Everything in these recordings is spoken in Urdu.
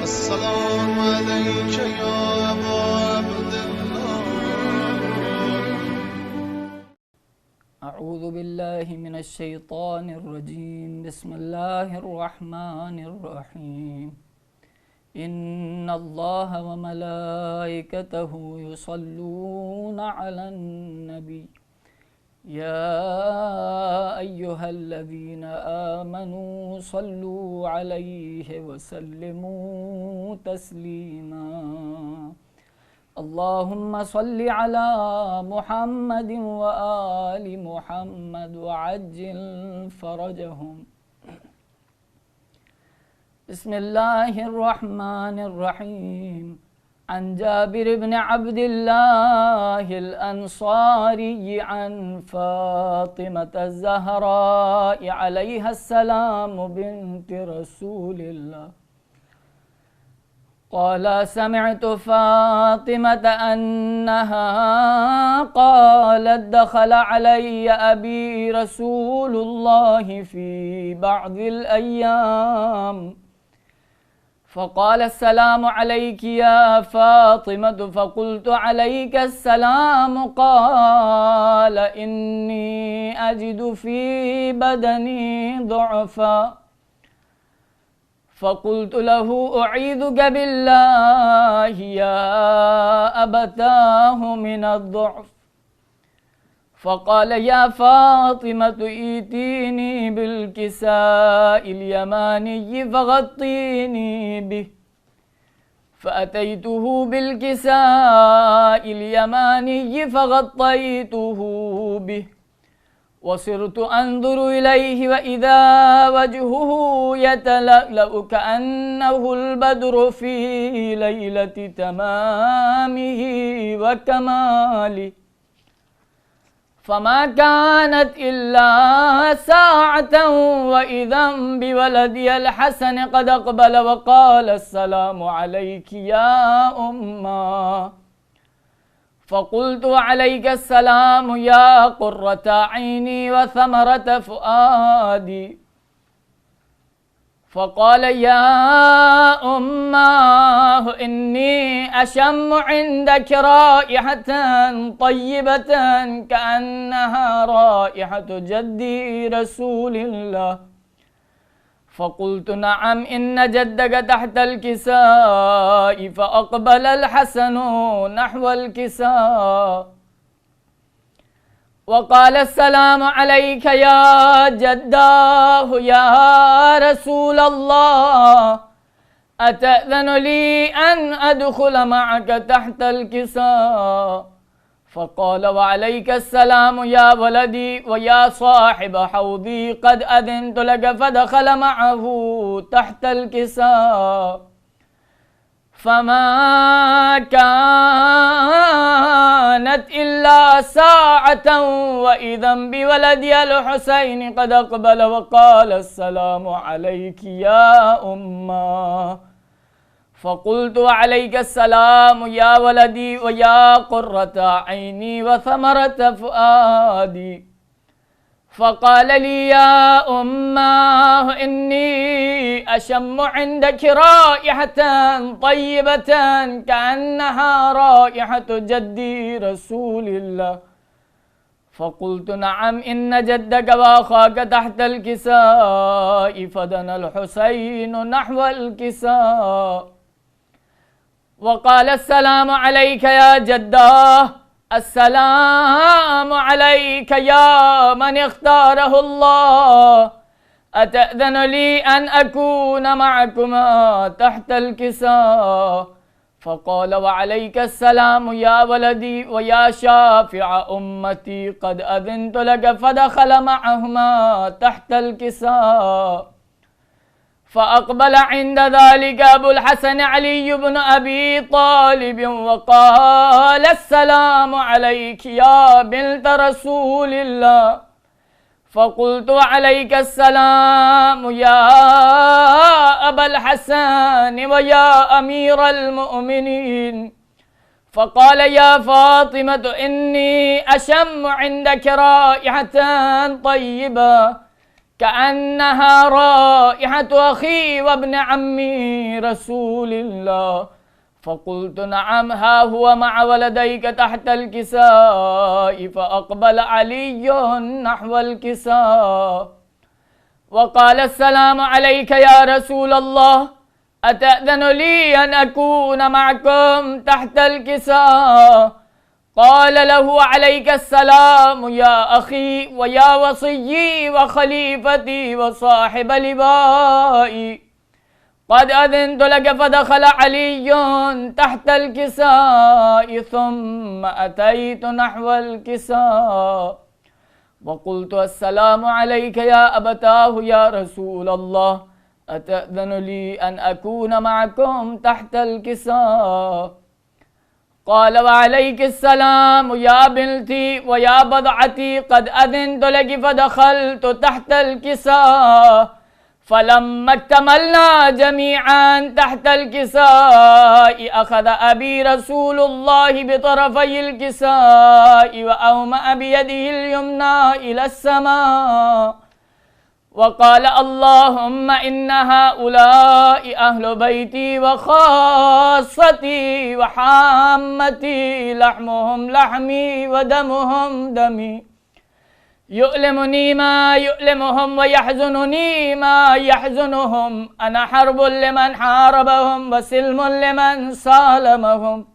السلام عليك يا أبا عبد الله. أعوذ بالله من الشيطان الرجيم. بسم الله الرحمن الرحيم. إن الله وملائكته يصلون على النبي يا أيها الذين آمنوا صلوا عليه وسلموا تسليما. اللهم صل على محمد وآل محمد وعجل فرجهم. بسم الله الرحمن الرحيم. عن جابر بن عبد الله الأنصاري عن فاطمة الزهراء عليها السلام بنت رسول الله قال: سمعت فاطمة أنها قالت: دخل علي أبي رسول الله في بعض الأيام فقال: السلام عليك يا فاطمة. فقلت: عليك السلام. قال: إني أجد في بدني ضعفا. فقلت له: أعيذك بالله يا أبتاه من الضعف. فقال: يا فاطمة ائتيني بالكساء اليماني فغطيني به. فأتيته بالكساء اليماني فغطيته به وصرت أنظر إليه وإذا وجهه يتلألأ كأنه البدر في ليلة تمامه وكماله. فما كانت إلا ساعة وإذا بولدي الحسن قد أقبل وقال: السلام عليك يا أمّا. فقلت: عليك السلام يا قرة عيني وثمرة فؤادي. فقال: يا أمّاه إني أشم عندك رائحة طيبة كأنها رائحة جدي رسول الله. فقلت: نعم، إن جدك تحت الكساء. فأقبل الحسن نحو الكساء وقال: السلام عليك يا جداه يا رسول الله. أتأذن لي أن أدخل معك تحت الكساء؟ فقال: وعليك السلام يا ولدي ويا صاحب حوضي، قد أذنت لك. فدخل معه تحت الكساء فما كانت إلا ساعة وإذا بولدي الحسين قد أقبل وقال: السلام عليك يا أمّا. فقلت: عليك السلام يا ولدي ويا قرة عيني وثمرة فؤادي. فقال لي: يا أمّاه إني أشم عندك رائحة طيبة كأنها رائحة جدي رسول الله. فقلت: نعم، إن جدك وأخاك تحت الكساء. فدنا الحسين نحو الكساء وقال: السلام عليك يا جداه. السلام عليك يا من اختاره الله. أتأذن لي أن أكون معكما تحت الكساء؟ فقال: وعليك السلام يا ولدي ويا شافع أمتي، قد أذنت لك. فدخل معهما تحت الكساء فأقبل عند ذلك أبو الحسن علي بن أبي طالب وقال: السلام عليك يا بنت رسول الله. فقلت: عليك السلام يا أبا الحسن ويا أمير المؤمنين. فقال: يا فاطمة إني أشم عندك رائحة طيبة كأنها رائحة أخي وابن عمي رسول الله. فقلت نعم، ها هو مع ولديك تحت الكساء. فأقبل علي نحو الكساء وقال السلام عليك يا رسول الله، أتأذن لي أن أكون معكم تحت الكساء؟ قال له عليك السلام يا أخي ويا وصيي وخليفتي وصاحب لبائي، قد أذنت لك. فدخل علي تحت الكساء ثم أتيت نحو الكساء وقلت السلام عليك يا أبتاه يا رسول الله، أتأذن لي أن أكون معكم تحت الكساء؟ قال وعليك السلام يا بنتي ويا بضعتي، قد أذنت لك. فدخلت تحت الكساء فلما اكتملنا جميعا تحت الكساء أخذ أبي رسول الله بطرفي الكساء وأومأ بيده اليمنى إلى السماء وقال اللهم إن هؤلاء أهل بيتي وخاصتي وحامتي، لحمهم لحمي ودمهم دمي، يؤلمني ما يؤلمهم ويحزنني ما يحزنهم. أنا حرب لمن حاربهم وسلم لمن سالمهم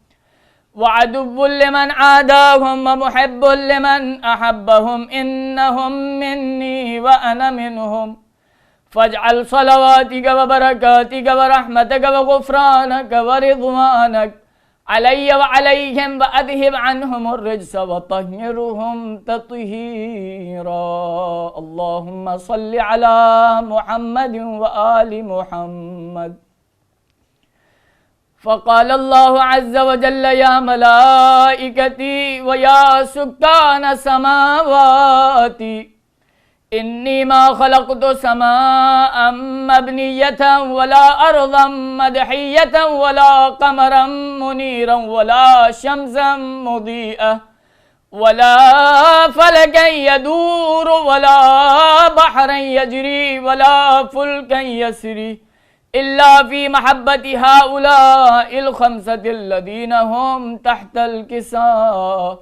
وعدو لمن عاداهم ومحب لمن أحبهم. إنهم مني وأنا منهم. فاجعل صلواتك وبركاتك ورحمتك وغفرانك ورضوانك علي وعليهم وأذهب عنهم الرجس وطهرهم تطهيرا. اللهم صل على محمد وآل محمد. فقال الله عز وجل يا ملائكتي ويا سكان سماواتي، إني ما خلقت سماء مبنية ولا أرضا مدحية ولا قمرا منيرا ولا شمسا مضيئة ولا فلكا يدور ولا بحرا يجري ولا فلكا يسري إلا في محبة هؤلاء الخمسة الذين هم تحت الكساء.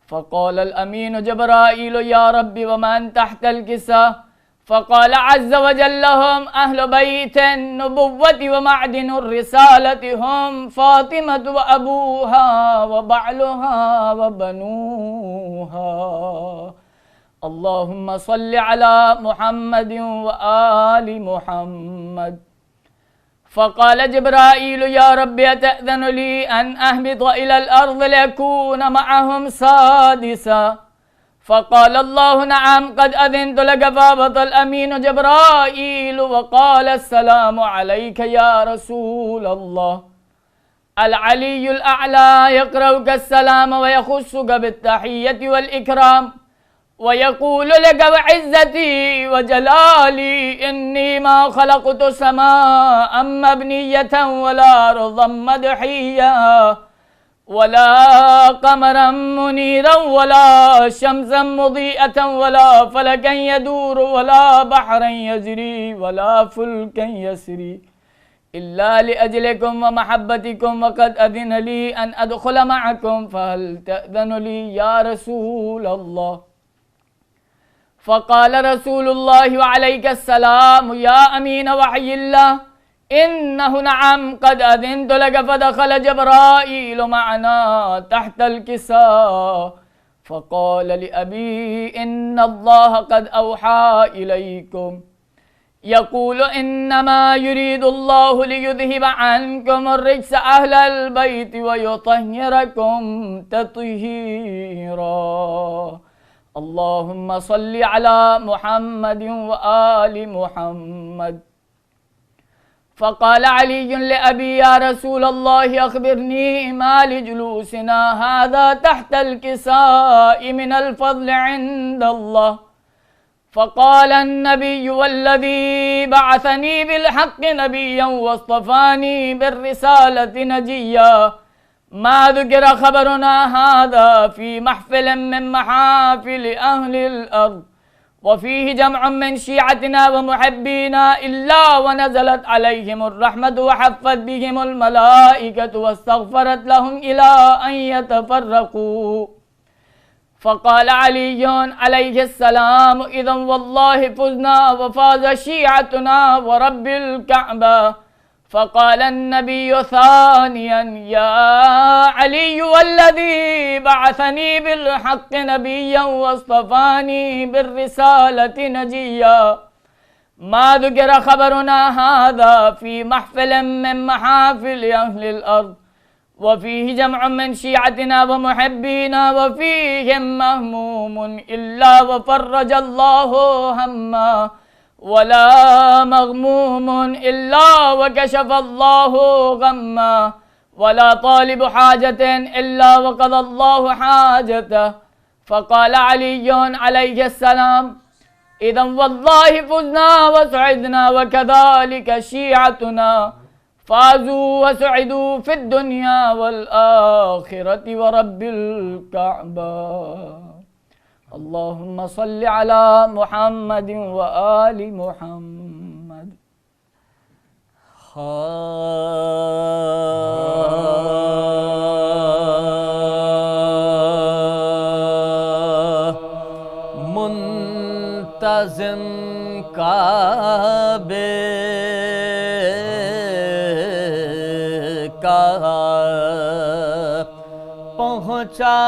فقال الأمين جبرائيل يا رب ومن تحت الكساء؟ فقال عز وجل هم أهل بيت النبوة ومعدن الرسالة، هم فاطمة وأبوها وبعلها وبنوها. اللهم صل على محمد وآل محمد. فقال جبرائيل يا رب أتأذن لي أن أهبط إلى الأرض لأكون معهم سادسا؟ فقال الله نعم قد أذنت لك. فهبط الأمين جبرائيل وقال السلام عليك يا رسول الله. العلي الأعلى يقرأك السلام ويخصك بالتحية والإكرام ويقول لك وعزتي وجلالي إني ما خلقت سماء مبنية ولا أرضا مدحية ولا قمرا منيرا ولا شمسا مضيئة ولا فلكا يدور ولا بحرا يجري ولا فلكا يسري إلا لأجلكم ومحبتكم، وقد أذن لي أن أدخل معكم، فهل تأذن لي يا رسول الله؟ فقال رسول الله وعليك السلام يا أمين وحي الله إنه نعم قد أذنت لك. فدخل جبرائيل معنا تحت الكساء فقال لأبي إن الله قد أوحى إليكم يقول إنما يريد الله ليذهب عنكم الرجس أهل البيت ويطهركم تطهيرا. اللهم صل على محمد وآل محمد. فقال علي لأبي يا رسول الله أخبرني ما لجلوسنا هذا تحت الكساء من الفضل عند الله. فقال النبي والذي بعثني بالحق نبيا واصطفاني بالرسالة نجيا ما ذكر خبرنا هذا في محفل من محافل أهل الأرض وفيه جمع من شيعتنا ومحبينا إلا ونزلت عليهم الرحمة وحفت بهم الملائكة واستغفرت لهم إلى أن يتفرقوا. فقال علي عليه السلام: إذا والله فزنا وفاز شيعتنا ورب الكعبة. فقال النبي ثانيا: يا علي والذي بعثني بالحق نبيا واصطفاني بالرسالة نجيا، ما ذكر خبرنا هذا في محفل من محافل أهل الأرض، وفيه جمع من شيعتنا ومحبينا وفيهم مهموم إلا وفرج الله همه، ولا مغموم إلا وكشف الله غمه، ولا طالب حاجة إلا وقضى الله حاجته. فقال علي عليه السلام: إذا والله فزنا وسعدنا وكذلك شيعتنا فازوا وسعدوا في الدنيا والآخرة ورب الكعبة. اللهم صل على محمد وآل محمد. منتظم کعبے کا پہنچا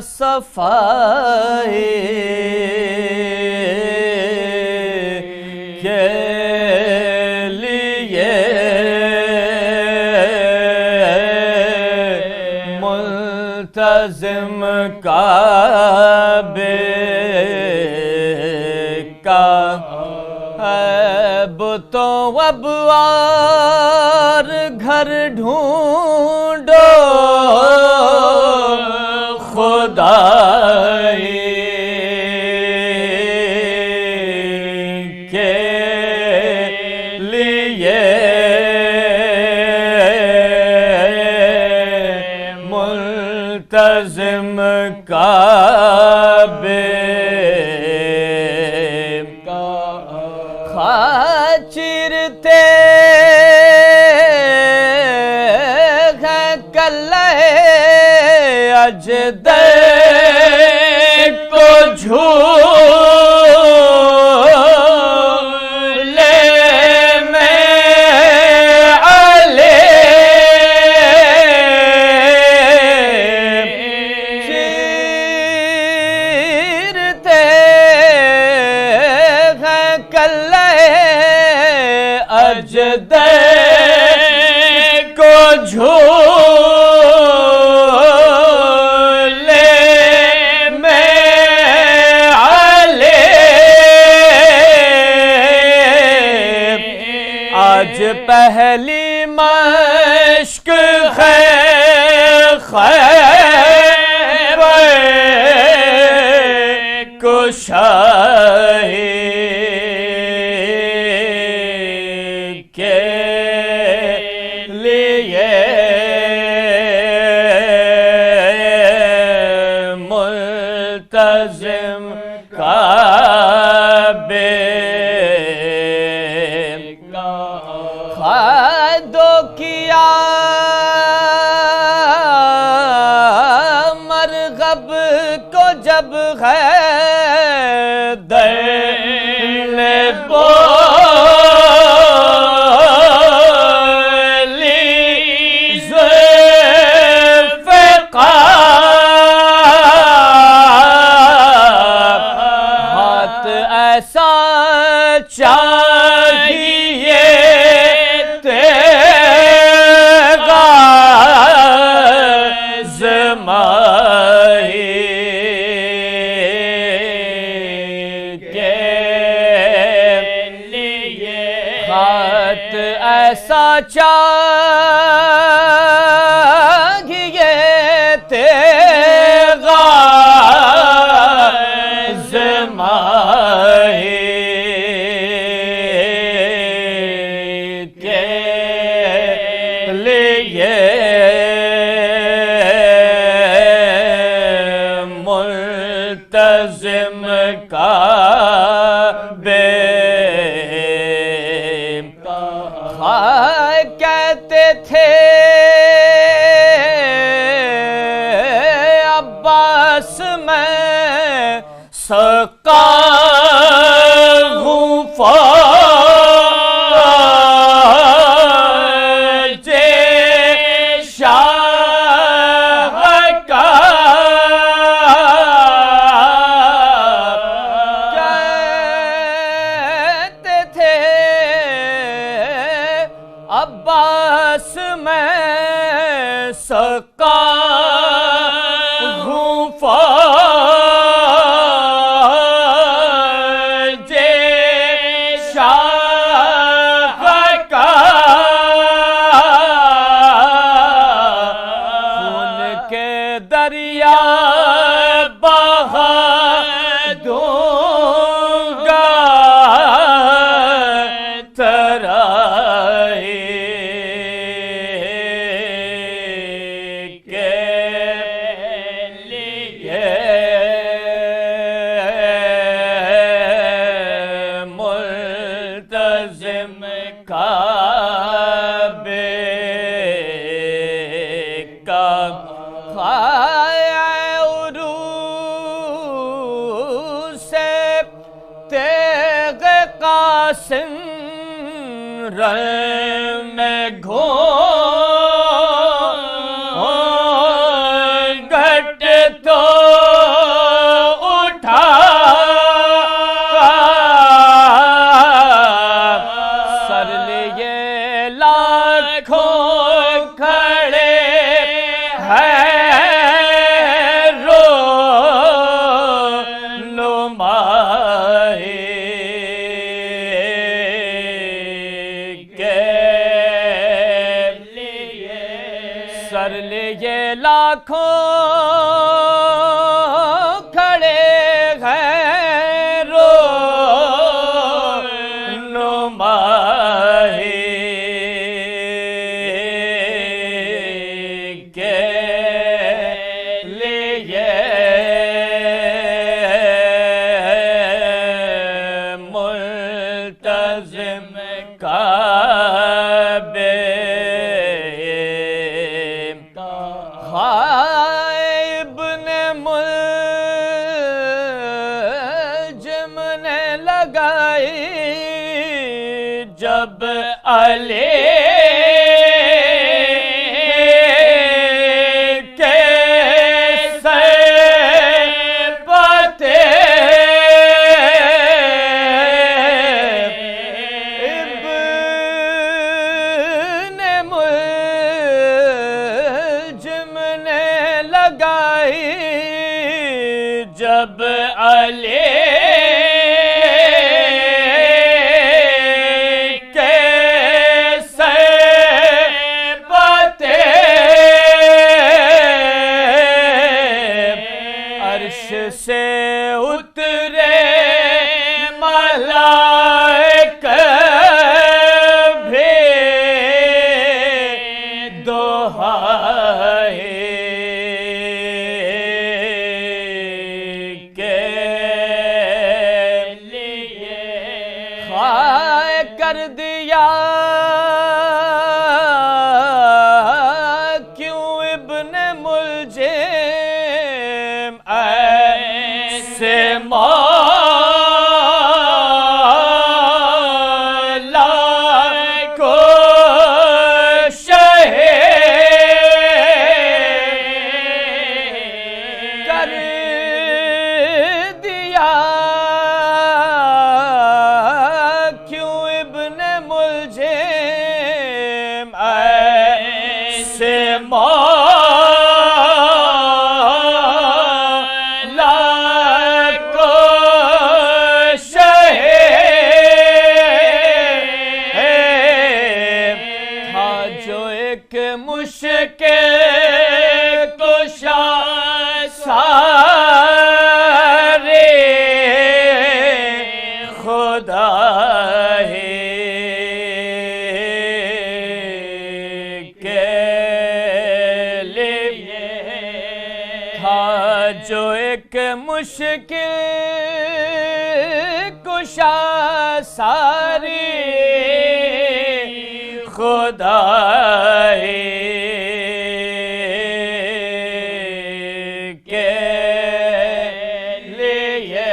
صفائی کے لیے، منتظم کعبے کا اب تو اب اور گھر ڈھونڈو خدائی کے لیے، منتظم کعبے کا چرتے ہیں کلہے اجدے کو جھولے میں علی چرتے ہیں کلہے اجدے کو جھولے میں علی، آج پہلی مشق ہے خیبر کشائی کے لیے، ملتزم کعبے خادو کیا مرغب کو جب ہے دل بولی ہاتھ ایسا چاہیے تیرا زمائی کے لیے، ہاتھ ایسا چاہیے تیرا زمائی کے لیے، ملتزم کا کہتے تھے عباس میں سقا ہوں فوج شاہ کا کہتے تھے عباس میں سقا ہوں فوج شاہ کا خون کے دریا بہا دوں گا ترائے کے لیے ملتزم کعبے کا عروس سے تیغ قاسم رن میں گھٹ تو اٹھا سر لیے لاکھوں کھڑے ہیں رونمائی کے لیے سر لیے لاکھوں کھڑے ہیں رونمائی کے لیے ملتزم کعبے ابن ملجم نے لگائی جب علی کے سر پتے ابن ملجم نے لگائی جب علی کے سر پتے عرش سے اترے ملائکہ بھی دہائی کے لیے خائے کر دیا کیوں ابن ملجم ایسے مولا کو شہید کر دیا کیوں ابن ملجم ایسے مولا کو شہید تھا جو ایک مشکل کشا سارے خدا کے لیے تھا جو ایک مشکل کشا ساری خدا خدائی کے لیے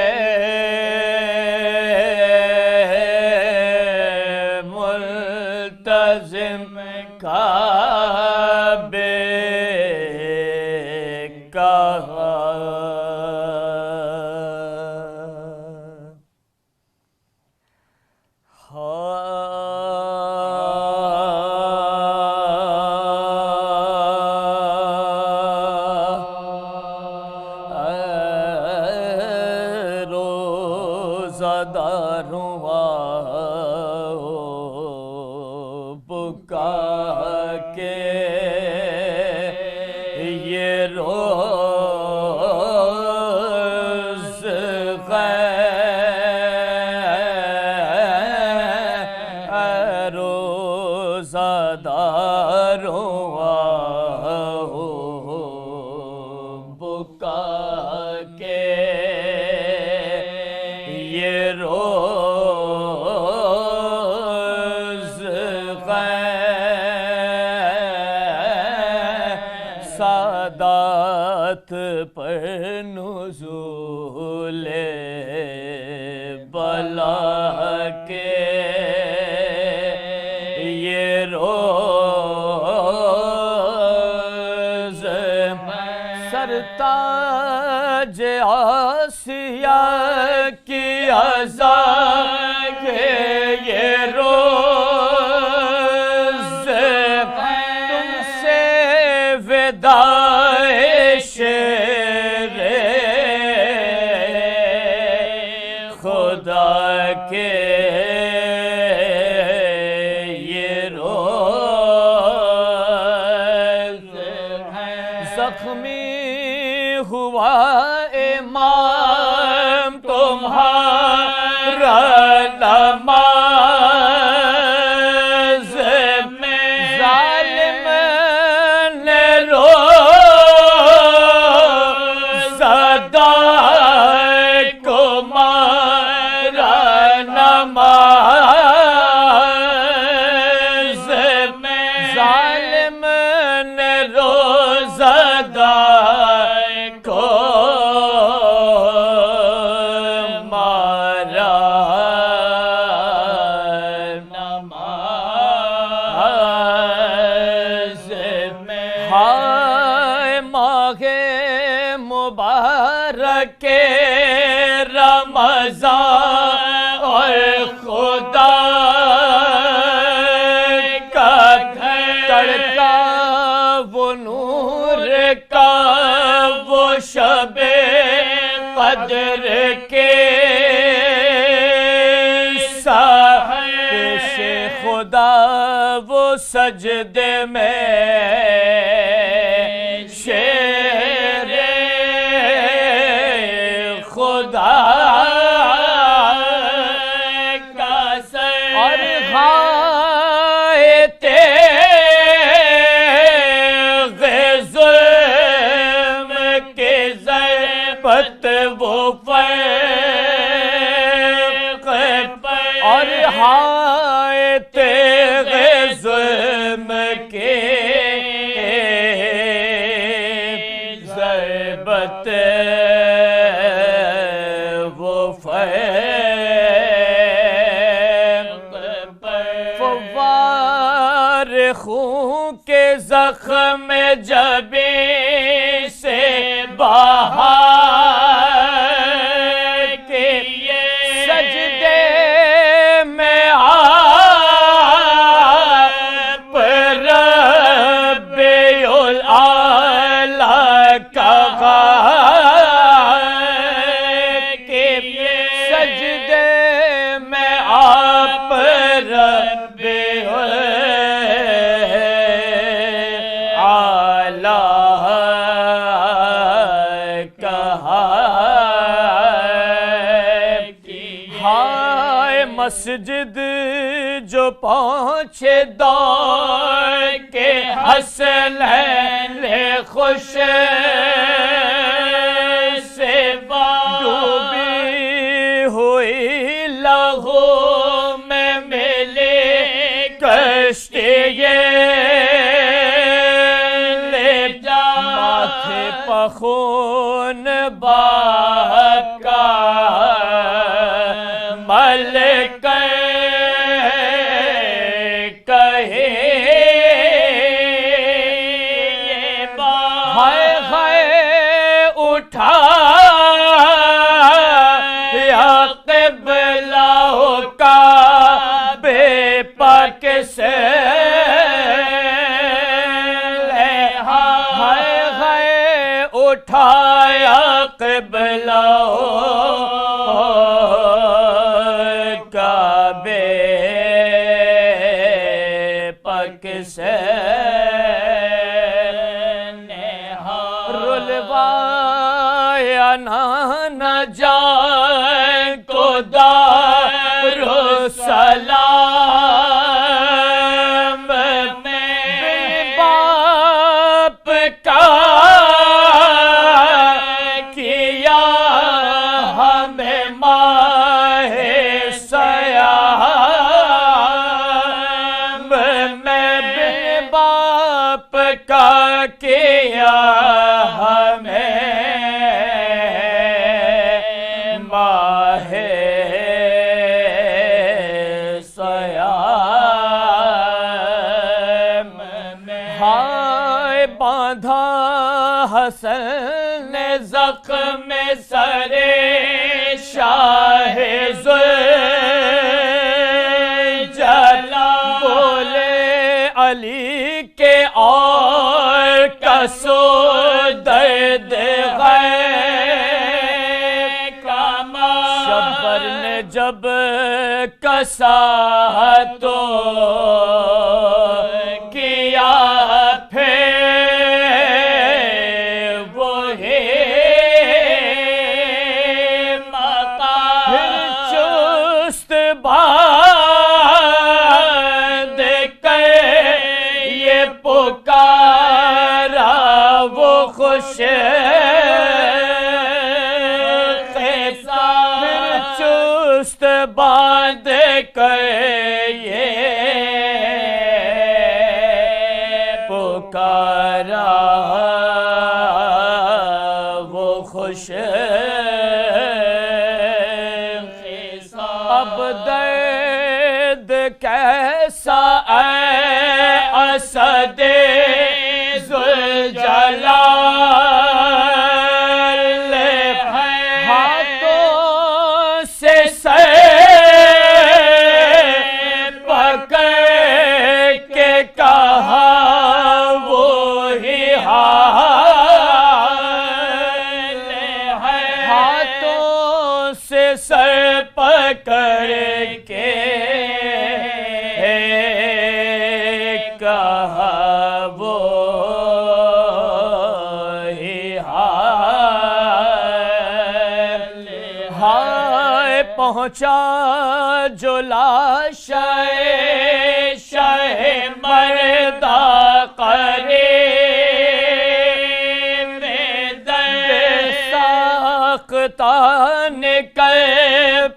ملتزم کعبے کہا روزہ داروں بکا کے یہ روز روزہ داروں بکا کے یہ روز سادات پر نزول بلا کے یہ روز سرتاج آسیہ کی عزا کے یہ روز تم سے وداع شیر خدا کے یہ روز زخمی ہوا امام تمہارا نماز میں ظالم نے روزہ دار کو مارا نماز میں ظالم نے روزہ دار کو مبارک رمضان اور خدا کا تڑکا وہ نور کا وہ شب قدر کے پیش خدا وہ سجدے میں خدا کا سر اور غائط ظلم کے ضربت وہ فرق اور غائط ظلم کے ضربت فوار خون کے زخم جبیں سے بہار کے سجدے میں آپ رب الاعلی کا سجدے میں آپ رب اعلی کہا ہائے مسجد جو پہنچے دور کے حسنین خوش سے ڈوبی ہوئی لہو میں ملے کشتی یہ خون باپ کا ملک کہے ہائے ہائے اٹھا یا قبلہ کعبے پاک سے اٹھایا قبلہ کعبے پاک سے رلوایا نہ جائے کو دار السلام میں باپ کا کیا ہمیں ماہ سیام میں باپ کا کیا ہمیں ماہ سیام ہائے باندھا حسن زخم سر شاہ ذوالجلال بولے علی کے اور کسو درد غیر کما شبر نے جب کسا تو کیا پھر وہی مقام چست باندھ کر یہ پکارا وہ خوش چست باندھ کر یہ پکارا وہ خوش اب درد کیسا اے اسد ذوالجلال ہاتھوں سے سر پکڑ کے کہا وہی حال ہے ہاتھوں سے سر پکڑ کے کہا وہی حال ہائے پہنچا جو لاشے شاہ مردہ قریب ساختہ نکل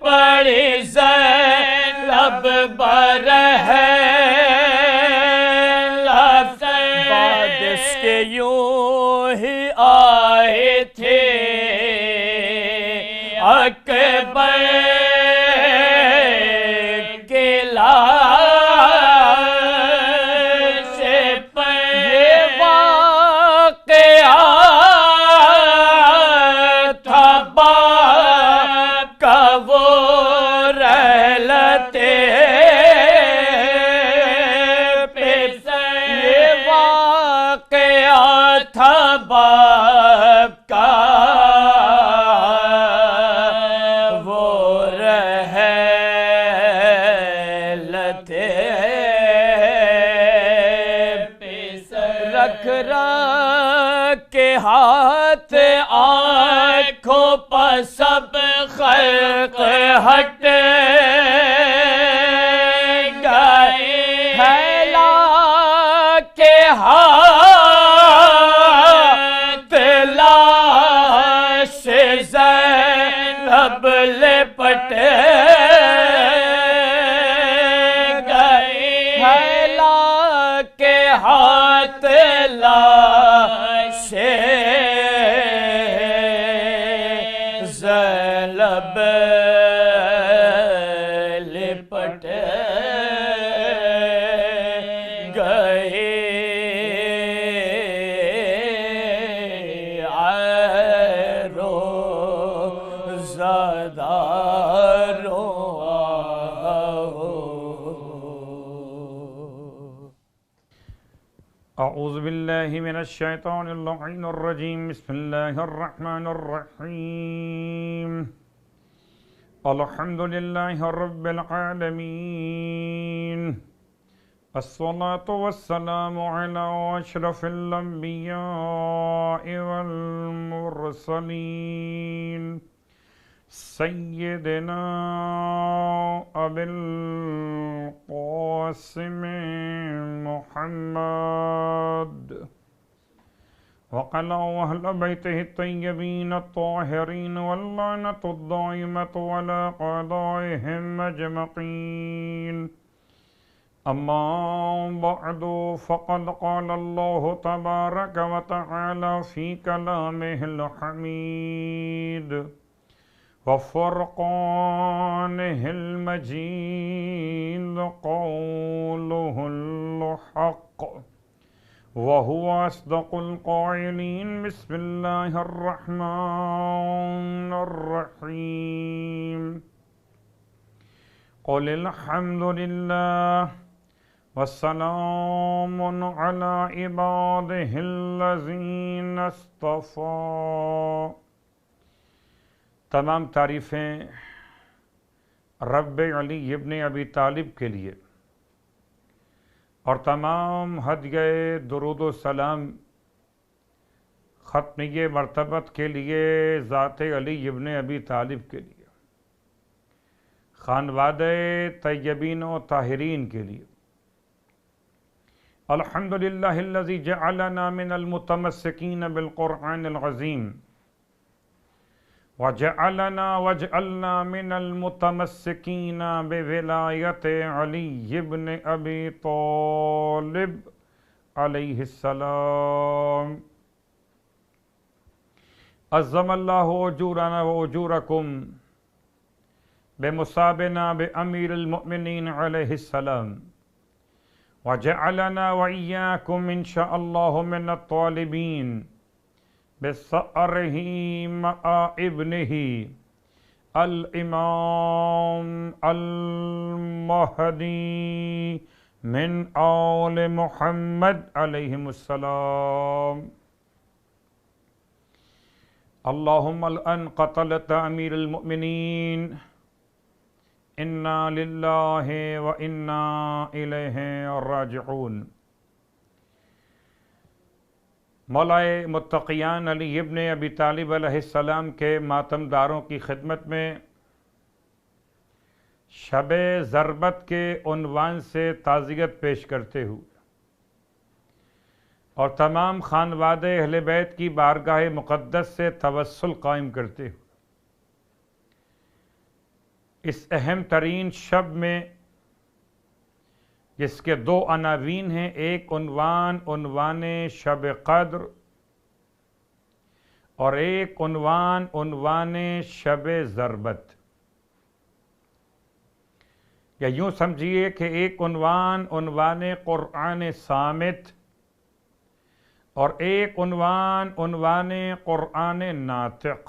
پڑی زینب برحلت بعد اس کے یوں ہی آئے تھے اکبر کے لاش پر یہ واقعہ تھا باپ کا وہ رحلت یہ واقعہ تھا باپ کا رکھ رکھ کے ہاتھ آنکھوں پر سب خلق ہٹ گئے پھیلا کے ہاتھ لاش زینب لپٹ ہاتھ لاش اعوذ باللہ من الشیطان اللعین الرجیم بسم اللہ الرحمن الرحیم الحمد للہ رب العالمین الصلاة والسلام علی اشرف الانبیاء والمرسلین سیدنا ابی القاسم محمد وعلى أهل بيته الطيبين الطاهرين واللعنة الدائمة على أعدائهم أجمعين أما بعد فقد قال الله تبارك وتعالى في كلامه الحميد وفرقانه المجيد قوله الحق وهو أصدق القائلين بسم الله الرحمن الرحيم قل الحمد لله والسلام على عباده الذين اصطفى. تمام تعریفیں رب علی ابن ابی طالب کے لیے اور تمام ہدیہ درود و سلام ختمیہ مرتبت کے لیے ذات علی ابن ابی طالب کے لیے، خانوادہ طیبین و طاہرین کے لیے. الحمدللہ الذی جعلنا من المتمسکین بالقرآن العظیم وجعلنا من المتمسکین بولایت علی ابن ابی طالب علیہ السلام. عظم اللہ اجورنا و اجورکم بمصابنا بامیر المؤمنین علیہ السلام وجعلنا وإياكم إن شاء الله من الطالبين بثأره مع ابنه الإمام المهدي من آل محمد عليهم السلام. اللهم الآن قتلت أمير المؤمنين انا للہ و انا الیہ راجعون. مولائے متقیان علی ابن ابی طالب علیہ السلام کے ماتم داروں کی خدمت میں شب ضربت کے عنوان سے تعزیت پیش کرتے ہوئے اور تمام خانوادہ اہل بیت کی بارگاہ مقدس سے توسل قائم کرتے ہوئے اس اہم ترین شب میں جس کے دو عناوین ہیں، ایک عنوان شب قدر اور ایک عنوان شب ضربت، یا یوں سمجھیے کہ ایک عنوان قرآن صامت اور ایک عنوان قرآن ناطق،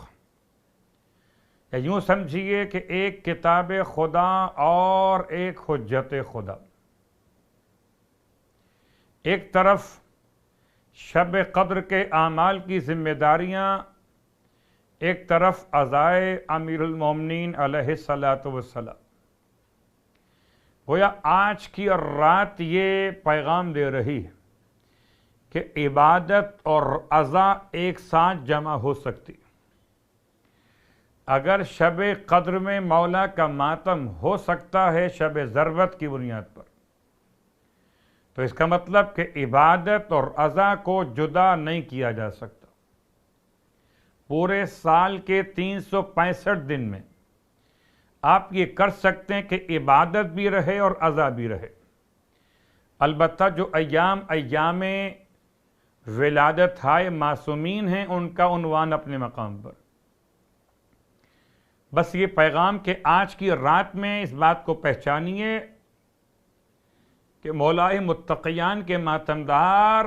یا یوں سمجھیے کہ ایک کتاب خدا اور ایک حجت خدا. ایک طرف شب قدر کے اعمال کی ذمہ داریاں، ایک طرف عزائے امیر المومنین علیہ الصلاۃ والسلام. گویا آج کی رات یہ پیغام دے رہی ہے کہ عبادت اور عزا ایک ساتھ جمع ہو سکتی. اگر شب قدر میں مولا کا ماتم ہو سکتا ہے شب ضربت کی بنیاد پر، تو اس کا مطلب کہ عبادت اور عزا کو جدا نہیں کیا جا سکتا. پورے سال کے 365 دن میں آپ یہ کر سکتے ہیں کہ عبادت بھی رہے اور عزا بھی رہے. البتہ جو ایام ولادت ہائے معصومین ہیں ان کا عنوان اپنے مقام پر. بس یہ پیغام کہ آج کی رات میں اس بات کو پہچانیے کہ مولائے متقیان کے ماتمدار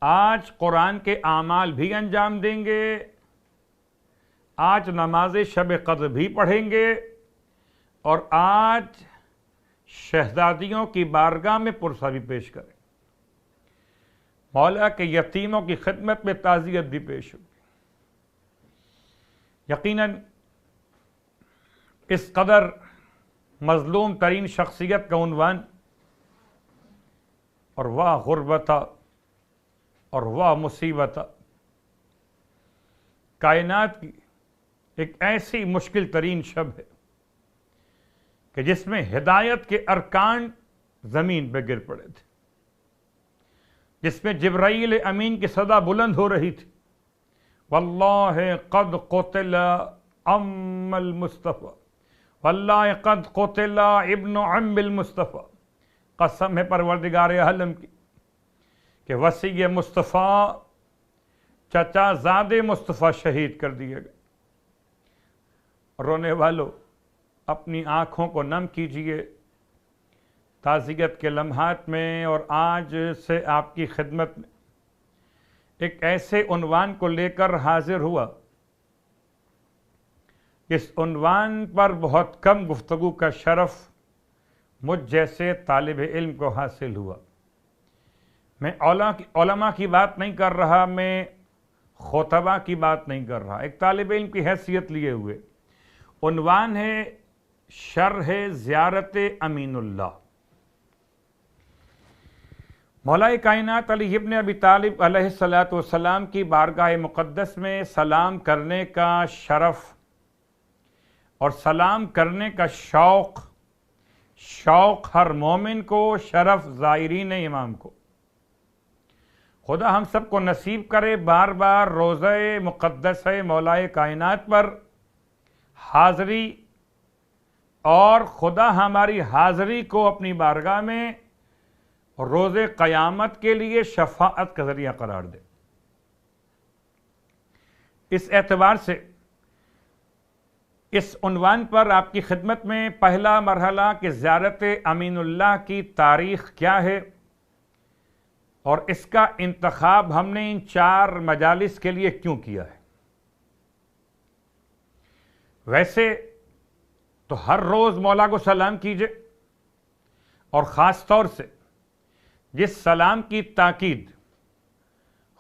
آج قرآن کے اعمال بھی انجام دیں گے، آج نماز شب قدر بھی پڑھیں گے، اور آج شہزادیوں کی بارگاہ میں پرسہ بھی پیش کریں، مولا کے یتیموں کی خدمت میں تعزیت بھی پیش ہوگی۔ یقیناً اس قدر مظلوم ترین شخصیت کا عنوان اور واہ غربتا اور واہ مصیبتا، کائنات کی ایک ایسی مشکل ترین شب ہے کہ جس میں ہدایت کے ارکان زمین پہ گر پڑے تھے، جس میں جبرائیل امین کی صدا بلند ہو رہی تھی، واللہ قد قتل ام المصطفیٰ، واللہ قد قتل ابن عم المصطفیٰ، قسم ہے پروردگار عالم کی کہ وسیع مصطفیٰ چچا زادے مصطفیٰ شہید کر دیے گئے۔ رونے والوں اپنی آنکھوں کو نم کیجئے تعزیت کے لمحات میں، اور آج سے آپ کی خدمت میں ایک ایسے عنوان کو لے کر حاضر ہوا، اس عنوان پر بہت کم گفتگو کا شرف مجھ جیسے طالب علم کو حاصل ہوا۔ میں علماء کی بات نہیں کر رہا، میں خطبہ کی بات نہیں کر رہا، ایک طالب علم کی حیثیت لیے ہوئے۔ عنوان ہے شرح زیارت امین اللہ۔ مولا کائنات علی ابن ابی طالب علیہ السلام کی بارگاہ مقدس میں سلام کرنے کا شرف اور سلام کرنے کا شوق ہر مومن کو، شرف زائرین امام کو۔ خدا ہم سب کو نصیب کرے بار بار روضہ مقدس مولا کائنات پر حاضری، اور خدا ہماری حاضری کو اپنی بارگاہ میں روز قیامت کے لیے شفاعت کا ذریعہ قرار دے۔ اس اعتبار سے اس عنوان پر آپ کی خدمت میں پہلا مرحلہ کہ زیارت امین اللہ کی تاریخ کیا ہے، اور اس کا انتخاب ہم نے ان 4 مجالس کے لیے کیوں کیا ہے۔ ویسے تو ہر روز مولا کو سلام کیجئے، اور خاص طور سے جس سلام کی تاکید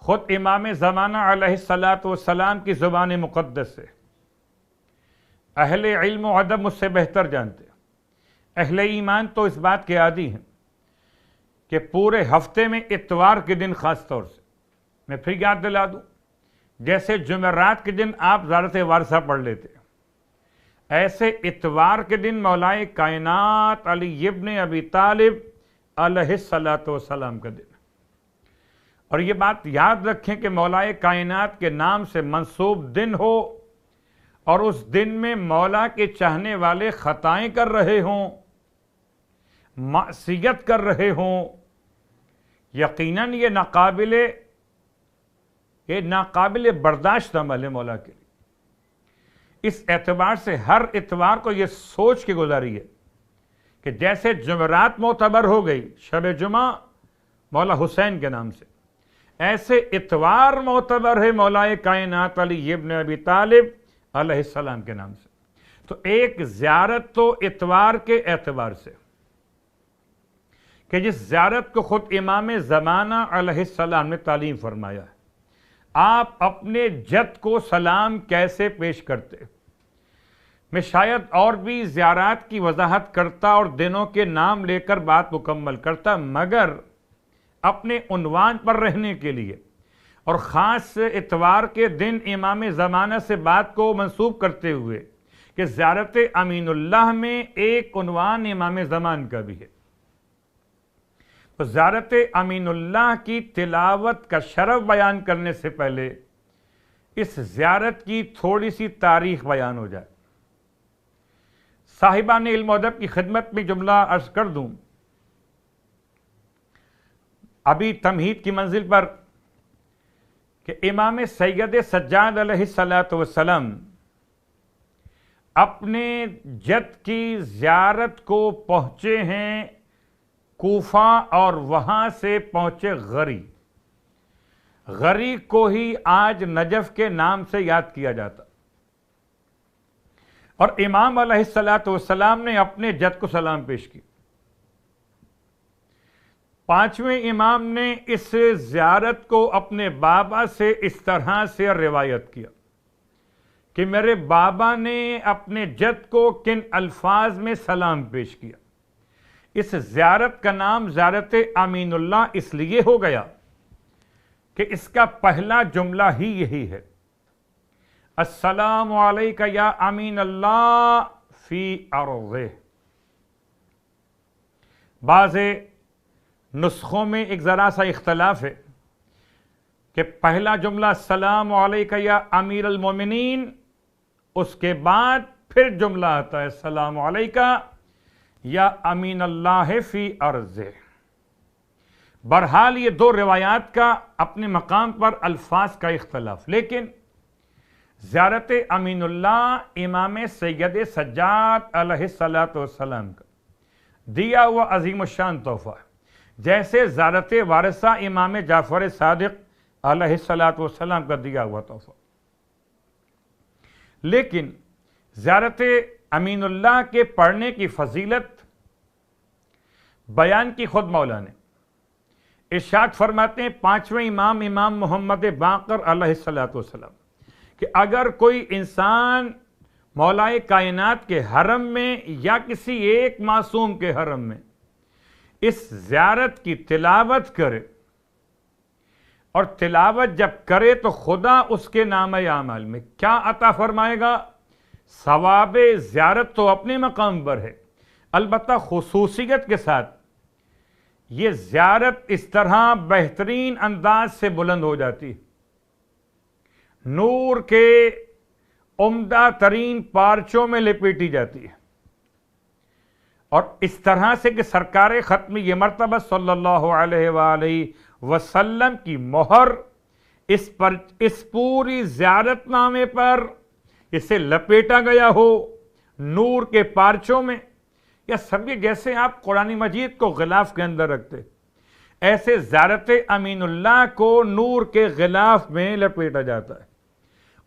خود امام زمانہ علیہ السلام کی زبان مقدس سے اہل علم و ادب مجھ سے بہتر جانتے، اہل ایمان تو اس بات کے عادی ہیں کہ پورے ہفتے میں اتوار کے دن خاص طور سے، میں پھر یاد دلا دوں، جیسے جمعرات کے دن آپ زیارت وارثہ پڑھ لیتے، ایسے اتوار کے دن مولائے کائنات علی ابن ابی طالب علیہ السلام کا دن۔ اور یہ بات یاد رکھیں کہ مولائے کائنات کے نام سے منسوب دن ہو، اور اس دن میں مولا کے چاہنے والے خطائیں کر رہے ہوں، معصیت کر رہے ہوں، یقیناً یہ ناقابل برداشت عمل ہے مولا کے لیے۔ اس اعتبار سے ہر اتوار کو یہ سوچ کے گزاری ہے کہ جیسے جمعرات معتبر ہو گئی شب جمعہ مولا حسین کے نام سے، ایسے اتوار معتبر ہے مولا کائنات علی ابن ابی طالب علیہ السلام کے نام سے۔ تو ایک زیارت تو اتوار کے اعتبار سے کہ جس زیارت کو خود امام زمانہ علیہ السلام نے تعلیم فرمایا ہے، آپ اپنے جد کو سلام کیسے پیش کرتے۔ میں شاید اور بھی زیارات کی وضاحت کرتا اور دنوں کے نام لے کر بات مکمل کرتا، مگر اپنے عنوان پر رہنے کے لیے اور خاص اتوار کے دن امام زمانہ سے بات کو منسوب کرتے ہوئے کہ زیارت امین اللہ میں ایک عنوان امام زمان کا بھی ہے، تو زیارت امین اللہ کی تلاوت کا شرف بیان کرنے سے پہلے اس زیارت کی تھوڑی سی تاریخ بیان ہو جائے۔ صاحبان علم و ادب کی خدمت میں جملہ عرض کر دوں، ابھی تمہید کی منزل پر کہ امام سید سجاد علیہ السلام اپنے جد کی زیارت کو پہنچے ہیں کوفہ اور وہاں سے پہنچے غری. غری کو ہی آج نجف کے نام سے یاد کیا جاتا. اور امام علیہ الصلوۃ والسلام نے اپنے جد کو سلام پیش کی. پانچویں امام نے اس زیارت کو اپنے بابا سے اس طرح سے روایت کیا کہ میرے بابا نے اپنے جد کو کن الفاظ میں سلام پیش کیا. اس زیارت کا نام زیارت امین اللہ اس لیے ہو گیا کہ اس کا پہلا جملہ ہی یہی ہے، السلام علیکہ یا امین اللہ فی ارضہ. بعض نسخوں میں ایک ذرا سا اختلاف ہے کہ پہلا جملہ السلام علیکہ یا امیر المومنین، اس کے بعد پھر جملہ آتا ہے السلام علیکہ یا امین اللہ فی ارضہ. بہرحال یہ دو روایات کا اپنے مقام پر الفاظ کا اختلاف، لیکن زیارت امین اللہ امام سید سجاد علیہ الصلوۃ والسلام کا دیا ہوا عظیم الشان تحفہ ہے، جیسے زیارت وارثہ امام جعفر صادق علیہ الصلوۃ والسلام کا دیا ہوا تحفہ. لیکن زیارت امین اللہ کے پڑھنے کی فضیلت بیان کی خود مولا نے. ارشاد فرماتے ہیں پانچویں امام امام محمد باقر علیہ الصلوۃ والسلام کہ اگر کوئی انسان مولائے کائنات کے حرم میں یا کسی ایک معصوم کے حرم میں اس زیارت کی تلاوت کرے، اور تلاوت جب کرے تو خدا اس کے نامہ اعمال میں کیا عطا فرمائے گا؟ ثواب زیارت تو اپنے مقام پر ہے، البتہ خصوصیت کے ساتھ یہ زیارت اس طرح بہترین انداز سے بلند ہو جاتی ہے، نور کے عمدہ ترین پارچوں میں لپیٹی جاتی ہے، اور اس طرح سے کہ سرکار ختم یہ مرتبہ صلی اللہ علیہ وآلہ وسلم کی مہر اس پوری زیارت نامے پر اسے لپیٹا گیا ہو نور کے پارچوں میں. یا سبھی جیسے آپ قرآن مجید کو غلاف کے اندر رکھتے، ایسے زیارت امین اللہ کو نور کے غلاف میں لپیٹا جاتا ہے،